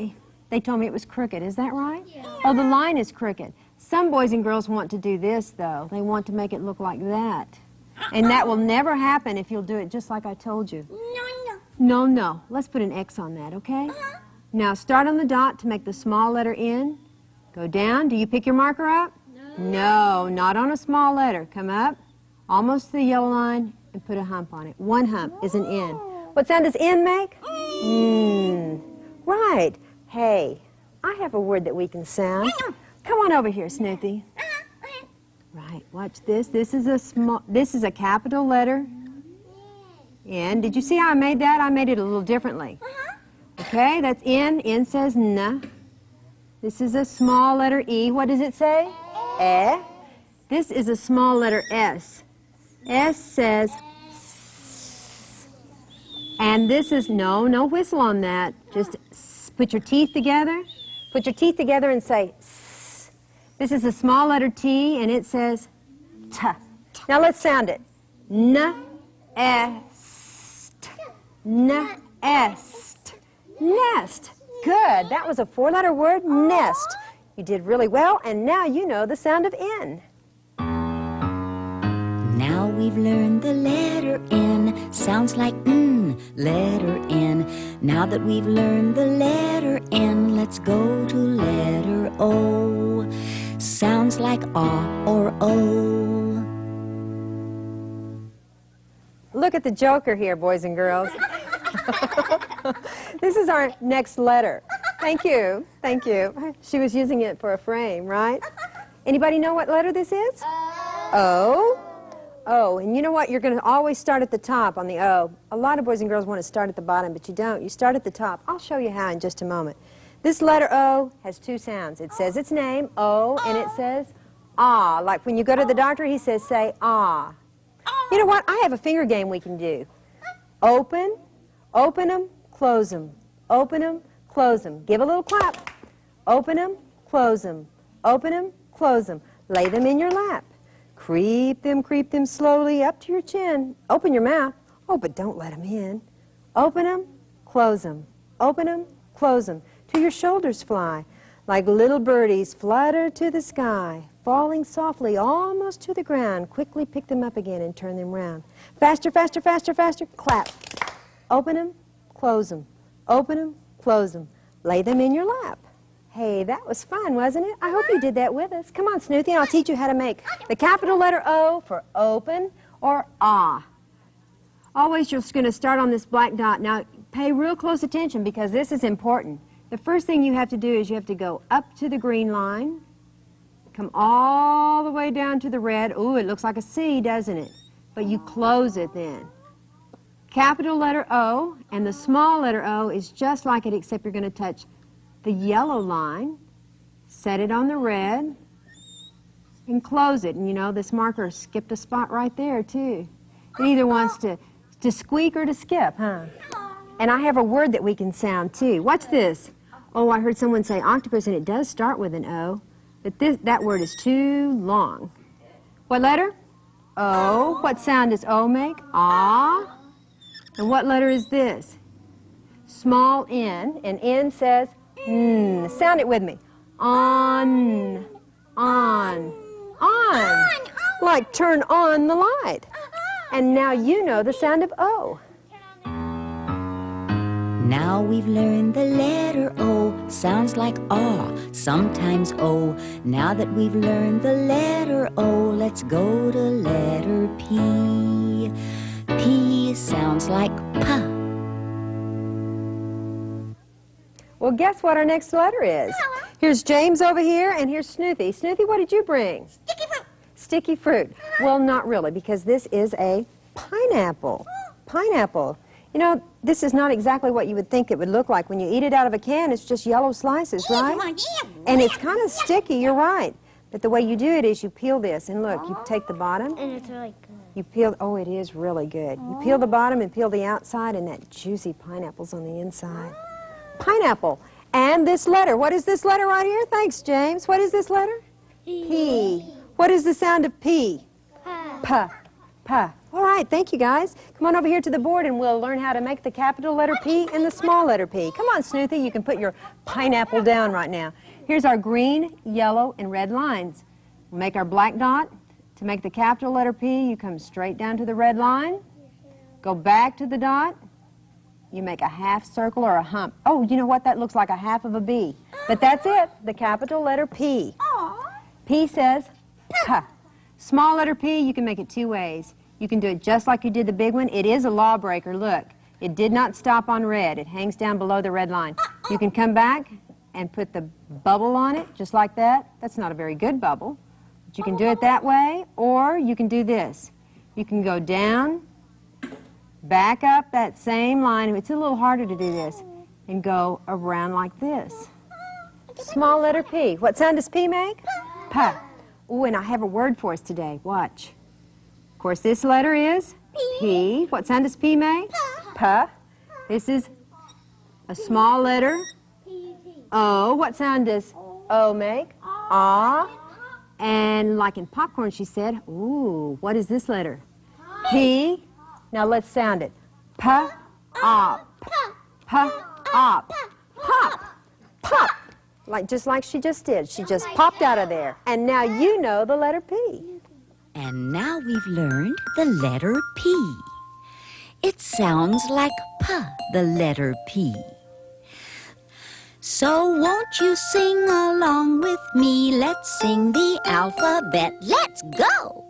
They told me it was crooked. Is that right? Yeah. Oh, the line is crooked. Some boys and girls want to do this, though. They want to make it look like that. And that will never happen if you'll do it just like I told you. No. Let's put an X on that, okay? Now, start on the dot to make the small letter N. Go down. Do you pick your marker up? No, not on a small letter. Come up, almost to the yellow line, and put a hump on it. One hump is an N. What sound does N make? Right. Hey, I have a word that we can sound. Come on over here, Snoopy. Right, watch this. This is a capital letter. N. Did you see how I made that? I made it a little differently. The Okay, that's N. N says N. This is a small letter E. What does it say? Eh. This is a small letter S. S says S. And this is, no whistle on that. Just put your teeth together. Put your teeth together and say S. This is a small letter T, and it says T. Now let's sound it. N, S, T. N, S, T. Nest. Good. That was a 4-letter word, nest. You did really well, and now you know the sound of N. Now we've learned the letter N. Sounds like letter N. Now that we've learned the letter N, let's go to letter O. Sounds like ah or O. Look at the joker here, boys and girls. This is our next letter. Thank you. Thank you. She was using it for a frame, right? Anybody know what letter this is? O. O. And you know what? You're going to always start at the top on the O. A lot of boys and girls want to start at the bottom, but you don't. You start at the top. I'll show you how in just a moment. This letter O has 2 sounds. It says its name, O, and it says ah. Like when you go to the doctor, he says, say ah. You know what? I have a finger game we can do. Open, open them, close them. Open them, close them. Give a little clap. Open them, close them. Open them, close them. Lay them in your lap. Creep them slowly up to your chin. Open your mouth. Oh, but don't let them in. Open them, close them. Open them, close them. Till your shoulders fly. Like little birdies flutter to the sky. Falling softly almost to the ground. Quickly pick them up again and turn them round. Faster, faster, faster, faster. Clap. Open them, close them. Open them, close them. Lay them in your lap. Hey, that was fun, wasn't it? I hope you did that with us. Come on, Snoothie, and I'll teach you how to make the capital letter O for open or ah. Always you're going to start on this black dot. Now, pay real close attention because this is important. The first thing you have to do is you have to go up to the green line, come all the way down to the red. Ooh, it looks like a C, doesn't it? But you close it then. Capital letter O, and the small letter O is just like it, except you're going to touch the yellow line, set it on the red, and close it. And you know, this marker skipped a spot right there, too. It either wants to squeak or to skip, huh? And I have a word that we can sound, too. What's this? Oh, I heard someone say octopus, and it does start with an O, but that word is too long. What letter? O. What sound does O make? Ah. And what letter is this? Small N, and N says Sound it with me. On. Like turn on the light. And now you know the sound of O. Now we've learned the letter O. Sounds like ah, sometimes O. Now that we've learned the letter O, let's go to letter P. P sounds like pa. Well, guess what our next letter is? Here's James over here, and here's Snoothie. Snoothie, what did you bring? Sticky fruit. Sticky fruit. Well, not really, because this is a pineapple. Pineapple. You know, this is not exactly what you would think it would look like. When you eat it out of a can, it's just yellow slices, right? And it's kind of sticky, you're right. But the way you do it is you peel this, and look, you take the bottom. And it's really good. You peel, oh, it is really good. You peel the bottom and peel the outside, and that juicy pineapple's on the inside. Pineapple. And this letter. What is this letter right here? Thanks, James. What is this letter? P. What is the sound of P? Pa. Pa. All right, thank you, guys. Come on over here to the board, and we'll learn how to make the capital letter P and the small letter P. Come on, Snoothie. You can put your pineapple down right now. Here's our green, yellow, and red lines. We'll make our black dot. To make the capital letter P, you come straight down to the red line, go back to the dot, you make a half circle or a hump. Oh, you know what? That looks like a half of a B. But that's it, the capital letter P. P says P. Small letter P, you can make it 2 ways. You can do it just like you did the big one. It is a lawbreaker. Look, it did not stop on red. It hangs down below the red line. You can come back and put the bubble on it, just like that. That's not a very good bubble. But you can do it that way, or you can do this. You can go down, back up that same line. It's a little harder to do this. and go around like this. Small letter P. What sound does P make? P. Ooh, and I have a word for us today. Watch. Of course, this letter is P. What sound does P make? P. This is a small letter O. What sound does O make? Ah. And like in popcorn, she said, ooh, what is this letter? P. Now let's sound it. P, op. P, op. Pop. Pop. Just like she just did. She just popped out of there. And now you know the letter P. And now we've learned the letter P. It sounds like P, the letter P. So won't you sing along with me? Let's sing the alphabet. Let's go!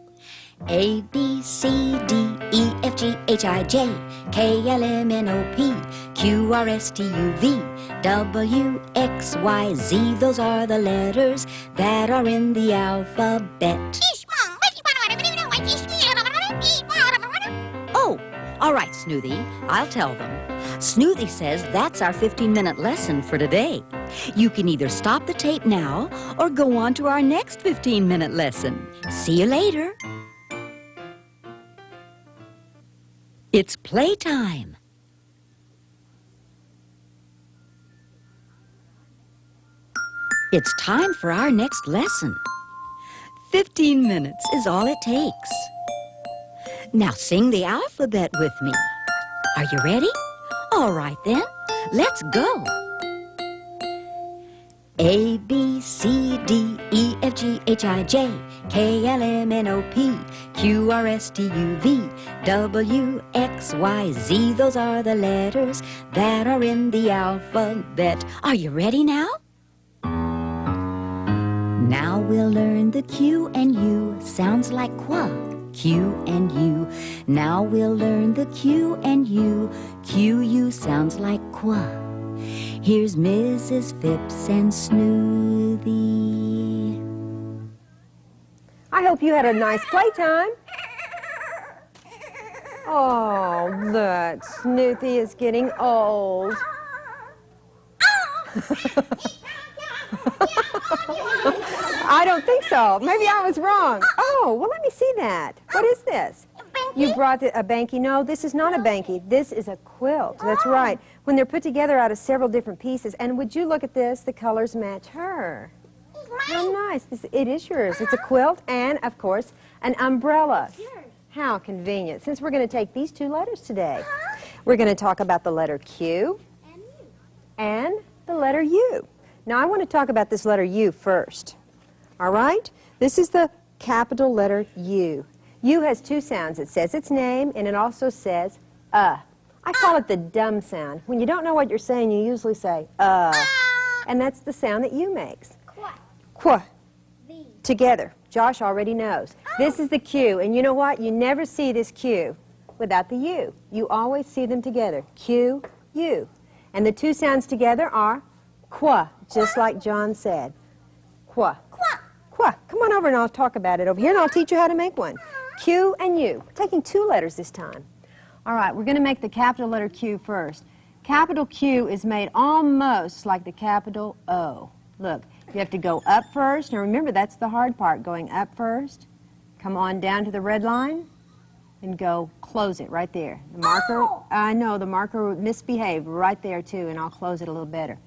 A, B, C, D, E, F, G, H, I, J, K, L, M, N, O, P, Q, R, S, T, U, V, W, X, Y, Z. Those are the letters that are in the alphabet. Oh, all right, Snoothie, I'll tell them. Snoothie says that's our 15-minute lesson for today. You can either stop the tape now or go on to our next 15-minute lesson. See you later. It's playtime. It's time for our next lesson. 15 minutes is all it takes. Now sing the alphabet with me. Are you ready? All right then, let's go. A, B, C, D, E, F, G, H, I, J, K, L, M, N, O, P, Q, R, S, T, U, V, W, X, Y, Z. Those are the letters that are in the alphabet. Are you ready now? Now we'll learn the Q and U. Sounds like qua. Q and U. Now we'll learn the Q and U. Q, U sounds like qua. Here's Mrs. Phipps and Snoothie. I hope you had a nice playtime. Oh, look, Snoothie is getting old. I don't think so. Maybe I was wrong. Oh, well, let me see that. What is this? You brought a banky. No, this is not a banky. This is a quilt. That's right. When they're put together out of several different pieces. And would you look at this? The colors match her. How nice. It is yours. It's a quilt and, of course, an umbrella. How convenient. Since we're going to take these two letters today. We're going to talk about the letter Q and the letter U. Now, I want to talk about this letter U first. All right? This is the capital letter U. U has two sounds. It says its name, and it also says, I call it the dumb sound. When you don't know what you're saying, you usually say, and that's the sound that U makes. Qua. Together. Josh already knows. This is the Q, and you know what? You never see this Q without the U. You always see them together. Q, U. And the two sounds together are qua, just like John said. Qua. Qua. Come on over and I'll talk about it over here, and I'll teach you how to make one. Q and U. We're taking two letters this time. All right, we're going to make the capital letter Q first. Capital Q is made almost like the capital O. Look, you have to go up first. Now remember, that's the hard part, going up first. Come on down to the red line and go close it right there. The marker, I know, the marker misbehaved right there too, and I'll close it a little better.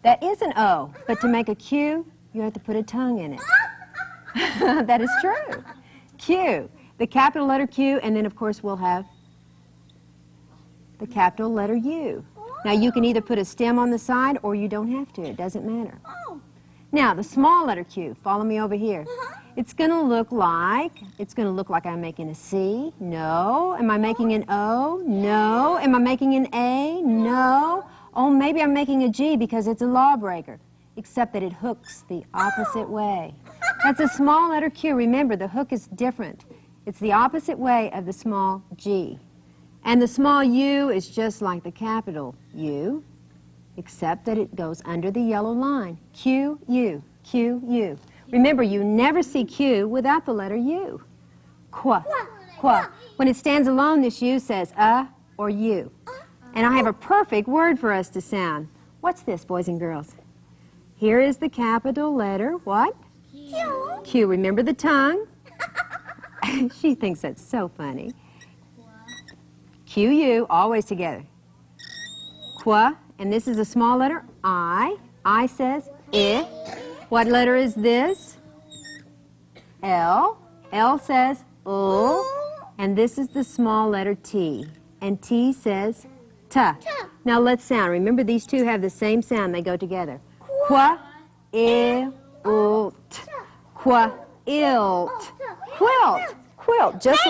That is an O, but to make a Q, you have to put a tongue in it. That is true. Q, the capital letter Q, and then of course we'll have the capital letter U. Now you can either put a stem on the side or you don't have to. It doesn't matter. Now the small letter Q, follow me over here. It's going to look like I'm making a C. No. Am I making an O? No. Am I making an A? No. Oh, maybe I'm making a G because it's a lawbreaker, except that it hooks the opposite way. That's a small letter Q. Remember, the hook is different. It's the opposite way of the small G. And the small U is just like the capital U, except that it goes under the yellow line. Q, U, Q, U. Remember, you never see Q without the letter U. Qua, qua. When it stands alone, this U says or U. And I have a perfect word for us to sound. What's this, boys and girls? Here is the capital letter, what? Q. Q. Remember the tongue? She thinks that's so funny. Q-U, always together. Qua, and this is a small letter, I. I says I. What letter is this? L. L says L. And this is the small letter T. And T says T. Now let's sound. Remember, these two have the same sound. They go together. Qua, ilt. Qua, ilt. Quilt. Quilt. Just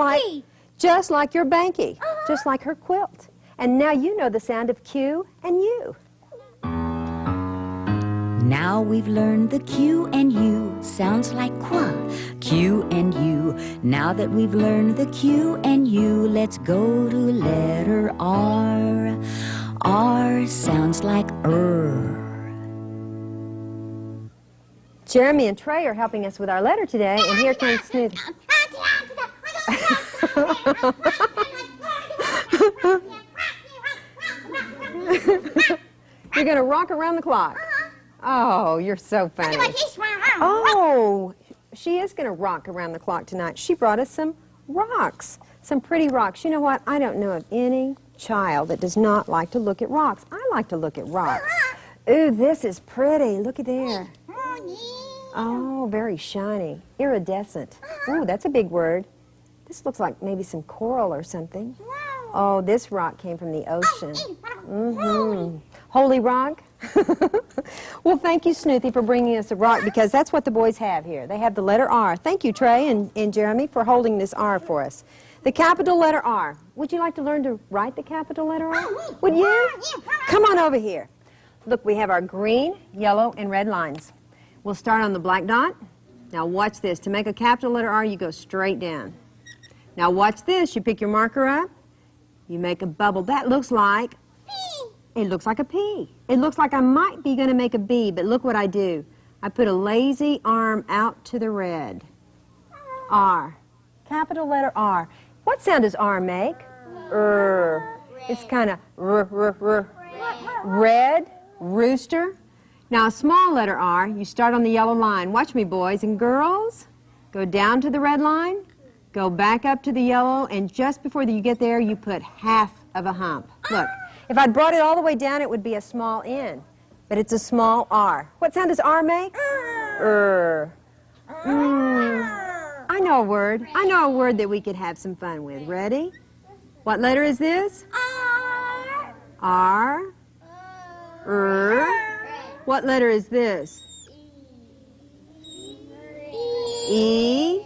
like your Banky. Just like her quilt. And now you know the sound of Q and U. Now we've learned the Q and U sounds like qua, Q and U. Now that we've learned the Q and U, let's go to letter R. R sounds like Jeremy and Trey are helping us with our letter today, and here comes Snoopy. You're going to rock around the clock. Oh, you're so funny. Oh, she is going to rock around the clock tonight. She brought us some rocks, some pretty rocks. You know what? I don't know of any child that does not like to look at rocks. I like to look at rocks. Ooh, this is pretty. Look at there. Oh, very shiny. Iridescent. Ooh, that's a big word. This looks like maybe some coral or something. Oh, this rock came from the ocean. Holy rock? Well, thank you, Snoopy, for bringing us a rock, because that's what the boys have here. They have the letter R. Thank you, Trey and Jeremy, for holding this R for us. The capital letter R. Would you like to learn to write the capital letter R? Would you? Come on over here. Look, we have our green, yellow, and red lines. We'll start on the black dot. Now watch this. To make a capital letter R, you go straight down. Now watch this. You pick your marker up. You make a bubble. That looks like... It looks like a P. It looks like I might be going to make a B, but look what I do. I put a lazy arm out to the red. R. Capital letter R. What sound does R make? It's kind of red, rooster. Now a small letter R, you start on the yellow line. Watch me, boys and girls. Go down to the red line, go back up to the yellow, and just before you get there, you put half of a hump. Look. If I'd brought it all the way down, it would be a small N, but it's a small R. What sound does R make? I know a word. I know a word that we could have some fun with. Ready? What letter is this? R. What letter is this? E.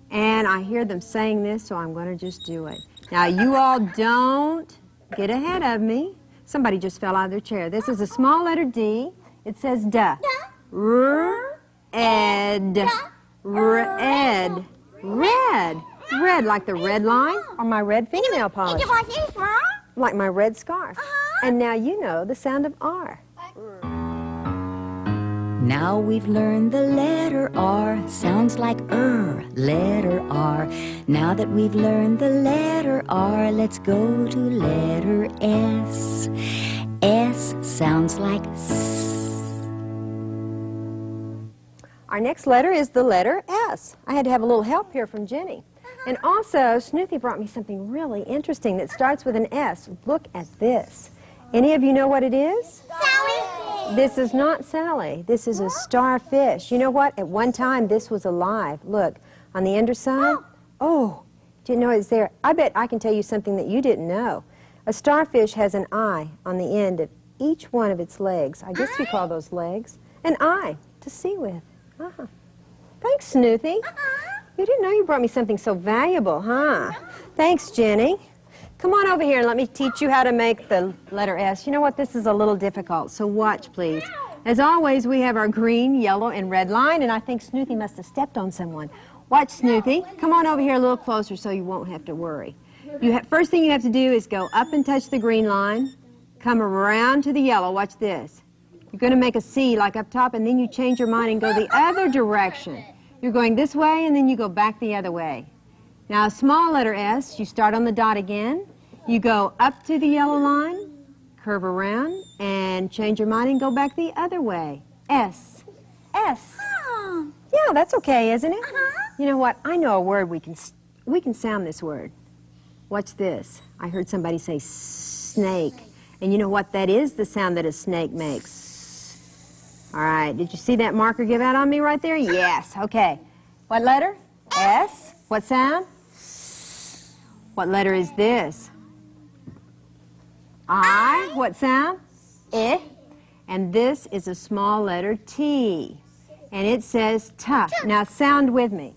And I hear them saying this, so I'm going to just do it. Now, you all don't get ahead of me. Somebody just fell out of their chair. This is a small letter D. It says duh. Red. Red. Red, like the red line or my red fingernail polish. Like my red scarf. And now you know the sound of R. Now we've learned the letter R sounds like letter R. Now that we've learned the letter R, let's go to letter S. S sounds like S. Our next letter is the letter S. I had to have a little help here from Jenny. And also, Snoopy brought me something really interesting that starts with an S. Look at this. Any of you know what it is? Sally. This is not Sally. This is a starfish. You know what? At one time, this was alive. Look, on the underside. Oh, do you know it's there? I bet I can tell you something that you didn't know. A starfish has an eye on the end of each one of its legs. I guess you call those legs. An eye to see with. Thanks, Snoopy. You didn't know you brought me something so valuable, huh? Thanks, Jenny. Come on over here and let me teach you how to make the letter S. You know what? This is a little difficult, so watch, please. As always, we have our green, yellow, and red line, and I think Snoopy must have stepped on someone. Watch, Snoopy. Come on over here a little closer so you won't have to worry. First thing you have to do is go up and touch the green line, come around to the yellow. Watch this. You're going to make a C like up top, and then you change your mind and go the other direction. You're going this way, and then you go back the other way. Now, a small letter S, you start on the dot again. You go up to the yellow line, curve around and change your mind and go back the other way. S. S. Oh. Yeah, that's okay, isn't it? Uh-huh. You know what? I know a word we can sound this word. Watch this. I heard somebody say snake. And you know what that is? The sound that a snake makes. All right, did you see that marker give out on me right there? Yes, okay. What letter? S. What sound? What letter is this? I. What sound? I. And this is a small letter T. And it says ta. Now sound with me.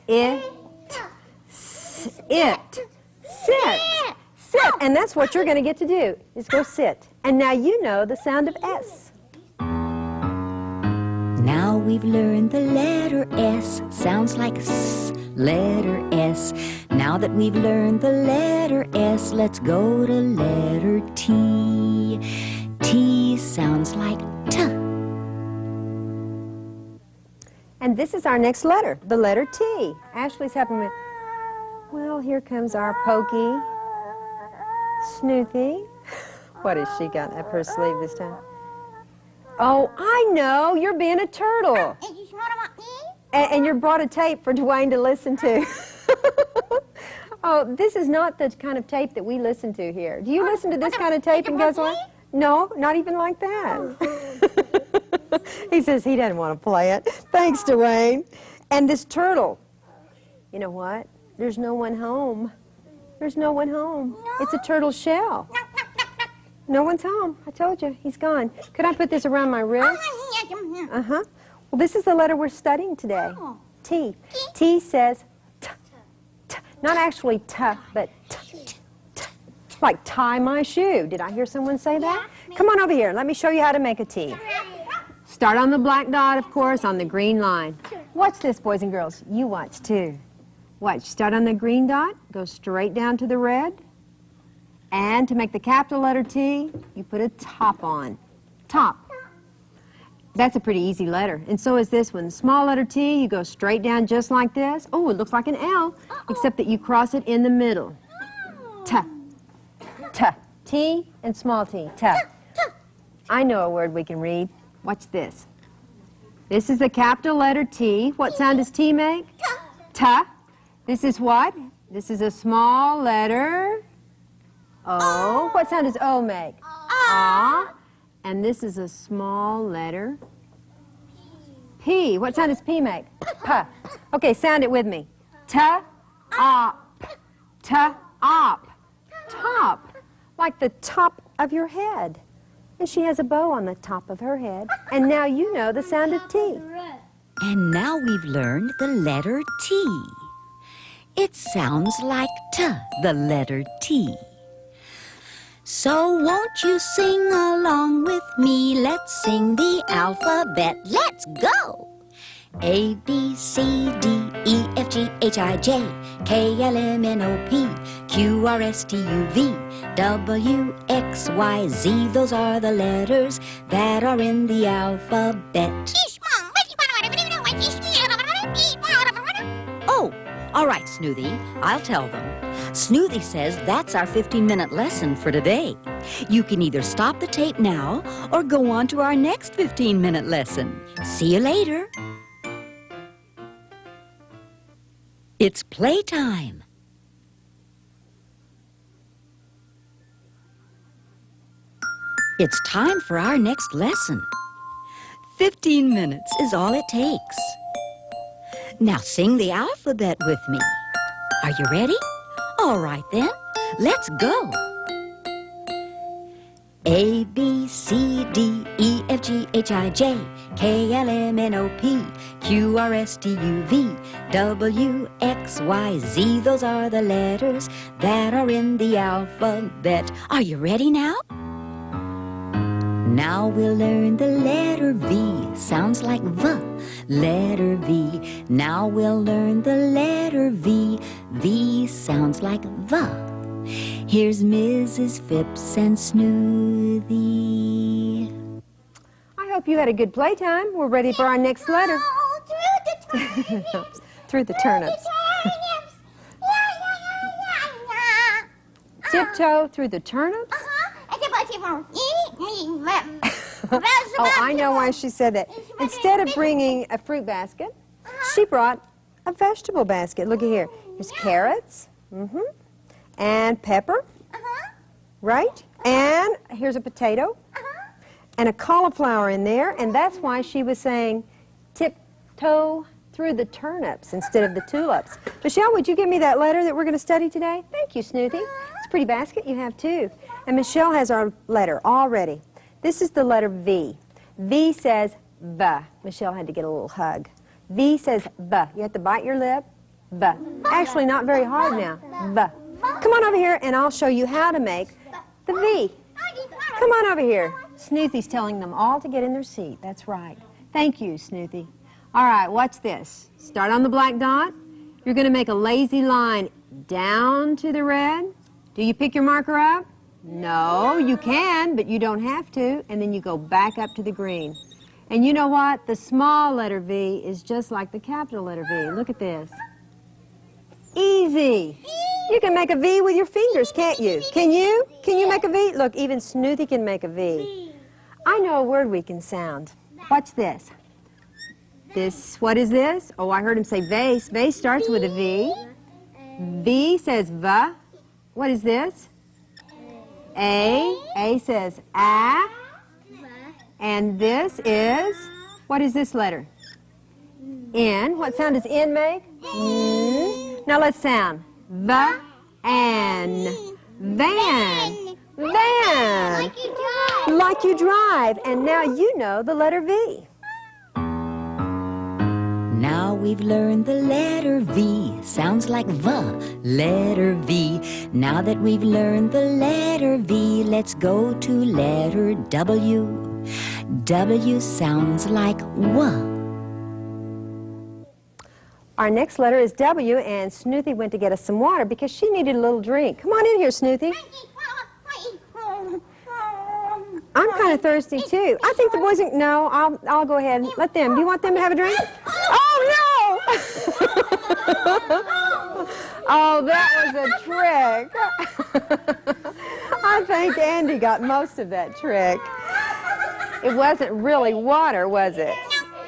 It. It. Sit. Sit. And that's what you're going to get to do, is go sit. And now you know the sound of S. Now we've learned the letter S. Sounds like S. Letter S. Now that we've learned the letter S, let's go to letter T. T sounds like T. And this is our next letter, the letter T. Ashley's helping me. Well, here comes our Pokey, Snoothy. What has she got up her sleeve this time? Oh, I know. You're being a turtle. And you brought a tape for Dwayne to listen to. Oh, this is not the kind of tape that we listen to here. Do you listen to this kind of tape and guess what? No, not even like that. He says he doesn't want to play it. Thanks, Dwayne. And this turtle, you know what? There's no one home. There's no one home. It's a turtle shell. No one's home. I told you, he's gone. Could I put this around my wrist? Uh-huh. Well, this is the letter we're studying today. T. T says t, t. Not actually t, but t, t. Like tie my shoe. Did I hear someone say that? Come on over here. Let me show you how to make a T. Start on the black dot, of course, on the green line. Watch this, boys and girls. You watch, too. Watch. Start on the green dot. Go straight down to the red. And to make the capital letter T, you put a top on. Top. That's a pretty easy letter. And so is this one. Small letter T, you go straight down just like this. Oh, it looks like an L, except that you cross it in the middle. T. T. T and small t. T. I know a word we can read. Watch this. This is the capital letter T. What sound does T make? T. This is what? This is a small letter O. What sound does O make? Ah. And this is a small letter P. What sound does P make? P. Okay, sound it with me. T-op. T-op. Top. Like the top of your head. And she has a bow on the top of her head. And now you know the sound of T. And now we've learned the letter T. It sounds like T, the letter T. So won't you sing along with me? Let's sing the alphabet. Let's go! A, B, C, D, E, F, G, H, I, J, K, L, M, N, O, P, Q, R, S, T, U, V, W, X, Y, Z. Those are the letters that are in the alphabet. Oh, all right, Snoothy. I'll tell them. Snoothy says that's our 15-minute lesson for today. You can either stop the tape now or go on to our next 15-minute lesson. See you later. It's playtime. It's time for our next lesson. 15 minutes is all it takes. Now sing the alphabet with me. Are you ready? All right then, let's go. A, B, C, D, E, F, G, H, I, J, K, L, M, N, O, P, Q, R, S, T, U, V, W, X, Y, Z. Those are the letters that are in the alphabet. Are you ready now? Now we'll learn the letter V. Sounds like V. Letter V. Now we'll learn the letter V. V sounds like V. Here's Mrs. Phipps and Snoothy. I hope you had a good playtime. We're ready for our next letter. Through the turnips. Tiptoe through the turnips? Oh, I know why she said that. Instead of bringing a fruit basket, she brought a vegetable basket. Look at here. There's carrots, and pepper, right? And here's a potato, and a cauliflower in there, and that's why she was saying tiptoe through the turnips instead of the tulips. Michelle, would you give me that letter that we're going to study today? Thank you, Snoopy. It's a pretty basket you have, too. And Michelle has our letter all ready. This is the letter V. V says V. Michelle had to get a little hug. V says V. You have to bite your lip. V. Actually, not very hard now. V. Come on over here, and I'll show you how to make the V. Come on over here. Snoopy's telling them all to get in their seat. That's right. Thank you, Snoopy. All right, watch this. Start on the black dot. You're going to make a lazy line down to the red. Do you pick your marker up? No, you can, but you don't have to. And then you go back up to the green. And you know what? The small letter V is just like the capital letter V. Look at this. Easy. You can make a V with your fingers, can't you? Can you? Can you make a V? Look, even Snoopy can make a V. I know a word we can sound. Watch this. What is this? Oh, I heard him say vase. Vase starts with a V. V says V. What is this? A. A says A. And this is, what is this letter? N. What sound does N make? N. Now let's sound. V. N. Van. Van. Like you drive. And now you know the letter V. Now we've learned the letter V. Sounds like the letter V. Now that we've learned the letter V, let's go to letter W. W sounds like W. Our next letter is W, and Snoopy went to get us some water because she needed a little drink. Come on in here, Snoopy. I'm kind of thirsty, too. I think the boys... No, I'll go ahead and let them. Do you want them to have a drink? Oh, no! Oh, that was a trick. I think Andy got most of that trick. It wasn't really water, was it?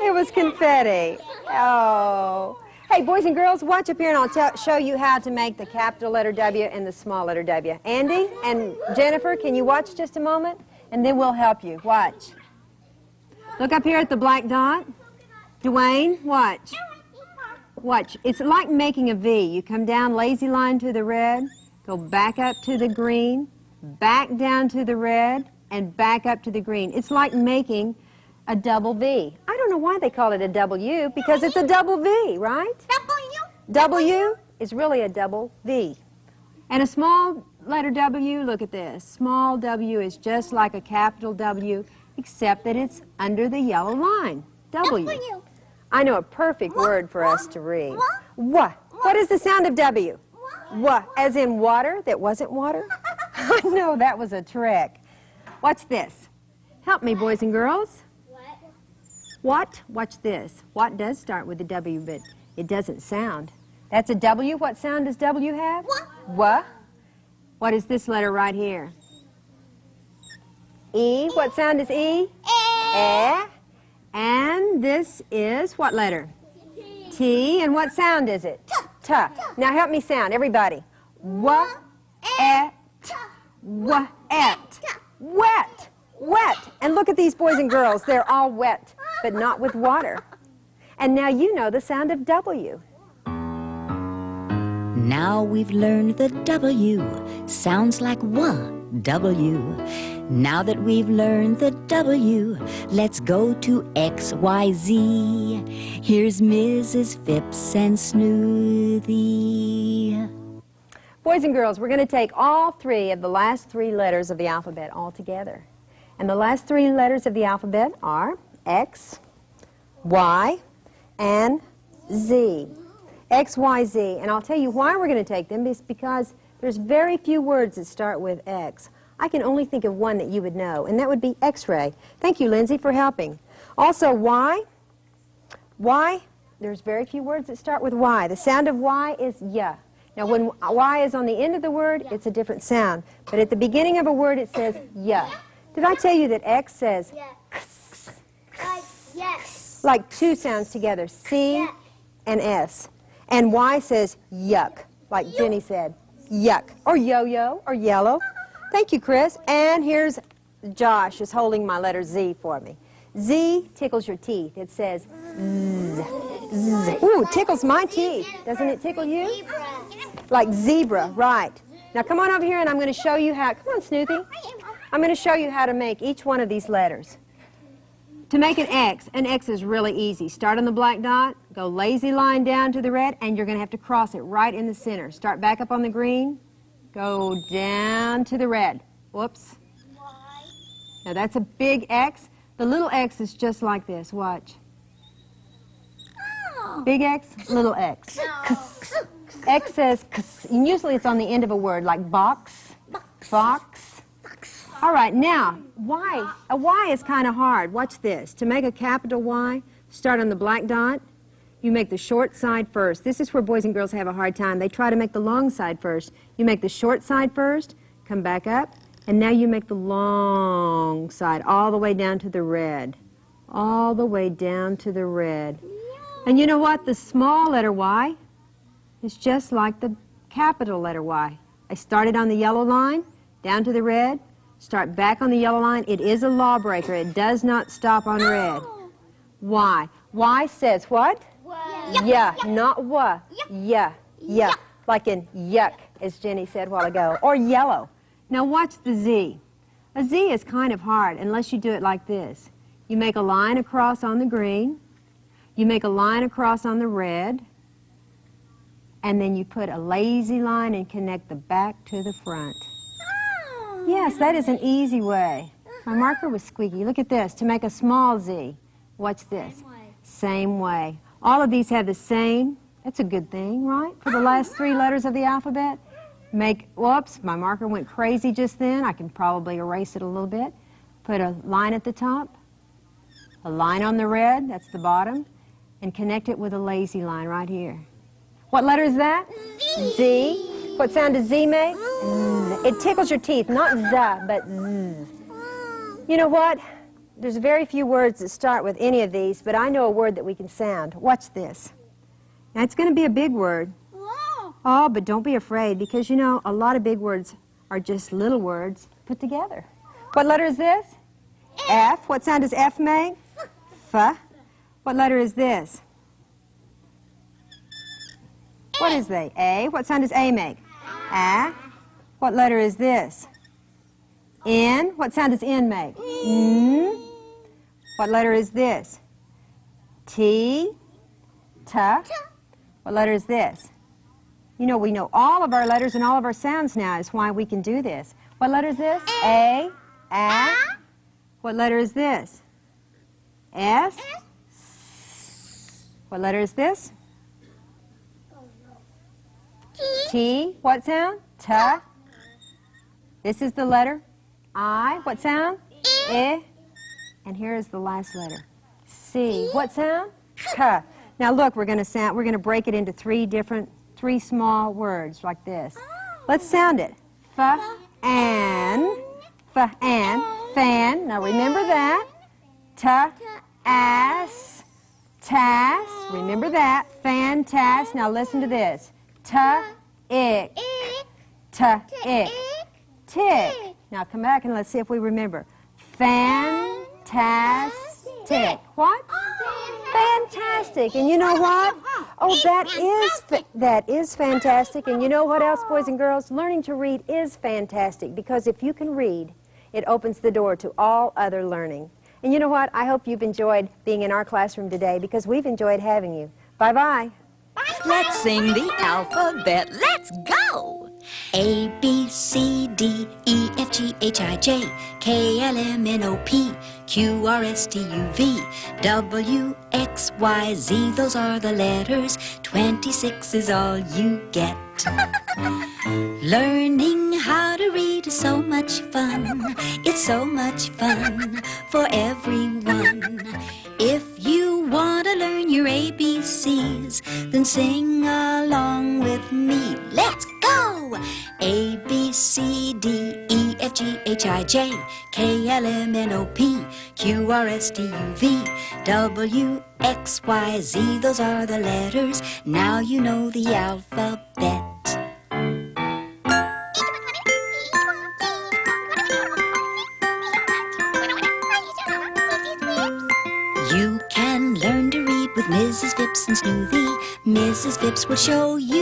It was confetti. Oh. Hey, boys and girls, watch up here and I'll show you how to make the capital letter W and the small letter W. Andy and Jennifer, can you watch just a moment? And then we'll help you. Watch. Look up here at the black dot. Dwayne, watch. Watch. It's like making a V. You come down, lazy line to the red, go back up to the green, back down to the red, and back up to the green. It's like making a double V. I don't know why they call it a W, because it's a double V, right? W is really a double V. And a small letter W, look at this. Small W is just like a capital W, except that it's under the yellow line. W. I know a perfect word for us to read. What? What is the sound of W? What? As in water that wasn't water? I know, that was a trick. Watch this. Help me, boys and girls. What? Watch this. What does start with a W, but it doesn't sound. That's a W. What sound does W have? What? What is this letter right here? E. What sound is E? Eh. And this is what letter? T. And what sound is it? T. Now help me sound, everybody. What? Et. What? Et. Wet. Wet. And look at these boys and girls. They're all wet, but not with water. And now you know the sound of W. Now we've learned the W. Sounds like W. Now that we've learned the W, let's go to X, Y, Z. Here's Mrs. Phipps and Smoothie. Boys and girls, we're going to take all three of the last three letters of the alphabet all together. And the last three letters of the alphabet are X, Y, and Z. X, Y, Z. And I'll tell you why we're going to take them. It's because there's very few words that start with X. I can only think of one that you would know, and that would be X-ray. Thank you, Lindsay, for helping. Also, Y. Y, there's very few words that start with Y. The sound of Y is Y. Now, when Y is on the end of the word, it's a different sound. But at the beginning of a word, it says yeah. Did I tell you that X says ks, Yes. like two sounds together, C and S? And Y says yuck, like Jenny said, yuck. Or yo-yo, or yellow. Thank you, Chris. And here's Josh is holding my letter Z for me. Z tickles your teeth. It says Z. Z. Ooh, it tickles my teeth. Doesn't it tickle you? Like zebra, right. Now come on over here and I'm going to show you how, come on Snoopy. I'm going to show you how to make each one of these letters. To make an X is really easy. Start on the black dot, go lazy line down to the red, and you're going to have to cross it right in the center. Start back up on the green, go down to the red. Whoops. Now that's a big X. The little X is just like this. Watch. Big X, little X. X says, and usually it's on the end of a word, like box, box. All right, now, Y. A Y is kind of hard. Watch this. To make a capital Y, start on the black dot. You make the short side first. This is where boys and girls have a hard time. They try to make the long side first. You make the short side first, come back up, and now you make the long side all the way down to the red. All the way down to the red. And you know what? The small letter Y is just like the capital letter Y. I started on the yellow line, down to the red, start back on the yellow line. It is a lawbreaker. It does not stop on red. Y. Y says what? Yeah, not wa. Yeah, yeah. Like in yuck, as Jenny said a while ago. Or yellow. Now watch the Z. A Z is kind of hard unless you do it like this. You make a line across on the green. You make a line across on the red. And then you put a lazy line and connect the back to the front. Yes, that is an easy way. My marker was squeaky. Look at this. To make a small Z, watch this. Same way. All of these have the same. That's a good thing, right? For the last 3 letters of the alphabet. Make, whoops, my marker went crazy just then. I can probably erase it a little bit. Put a line at the top, a line on the red, that's the bottom, and connect it with a lazy line right here. What letter is that? Z. What sound does Z make? It tickles your teeth, not Z, but Z. You know what? There's very few words that start with any of these, but I know a word that we can sound. Watch this. Now, it's going to be a big word. Oh, but don't be afraid, because, you know, a lot of big words are just little words put together. What letter is this? F. What sound does F make? F. What letter is this? What is they? A. What sound does A make? A. What letter is this? N. What sound does N make? N. What letter is this? T. T. What letter is this? You know, we know all of our letters and all of our sounds now. Is why we can do this. What letter is this? A. A. What letter is this? S. What letter is this? T. What sound? T. This is the letter I. What sound? I. And here is the last letter. C. What sound? K. Now look, we're going to break it into 3 small words like this. Let's sound it. F and fan. Now remember that. T as tas. Remember that. Fantas. Now listen to this. T ick. T ick. Tick. Now come back and let's see if we remember. Fantastic. What? Fantastic. And you know what? Oh, that is fantastic. And you know what else, boys and girls? Learning to read is fantastic, because if you can read, it opens the door to all other learning. And you know what? I hope you've enjoyed being in our classroom today, because we've enjoyed having you. Bye-bye. Let's sing the alphabet. Let's go! A, B, C, D, E, F, G, H, I, J, K, L, M, N, O, P, Q, R, S, T, U, V, W, X, Y, Z. Those are the letters. 26 is all you get. Learning how to read is so much fun. It's so much fun for everyone. If you want to learn your ABCs, then sing along with me. Let's G-H-I-J, K-L-M-N-O-P, Q-R-S-T-U-V, W-X-Y-Z. Those are the letters. Now you know the alphabet. You can learn to read with Mrs. Phipps and Snoopy. Mrs. Phipps will show you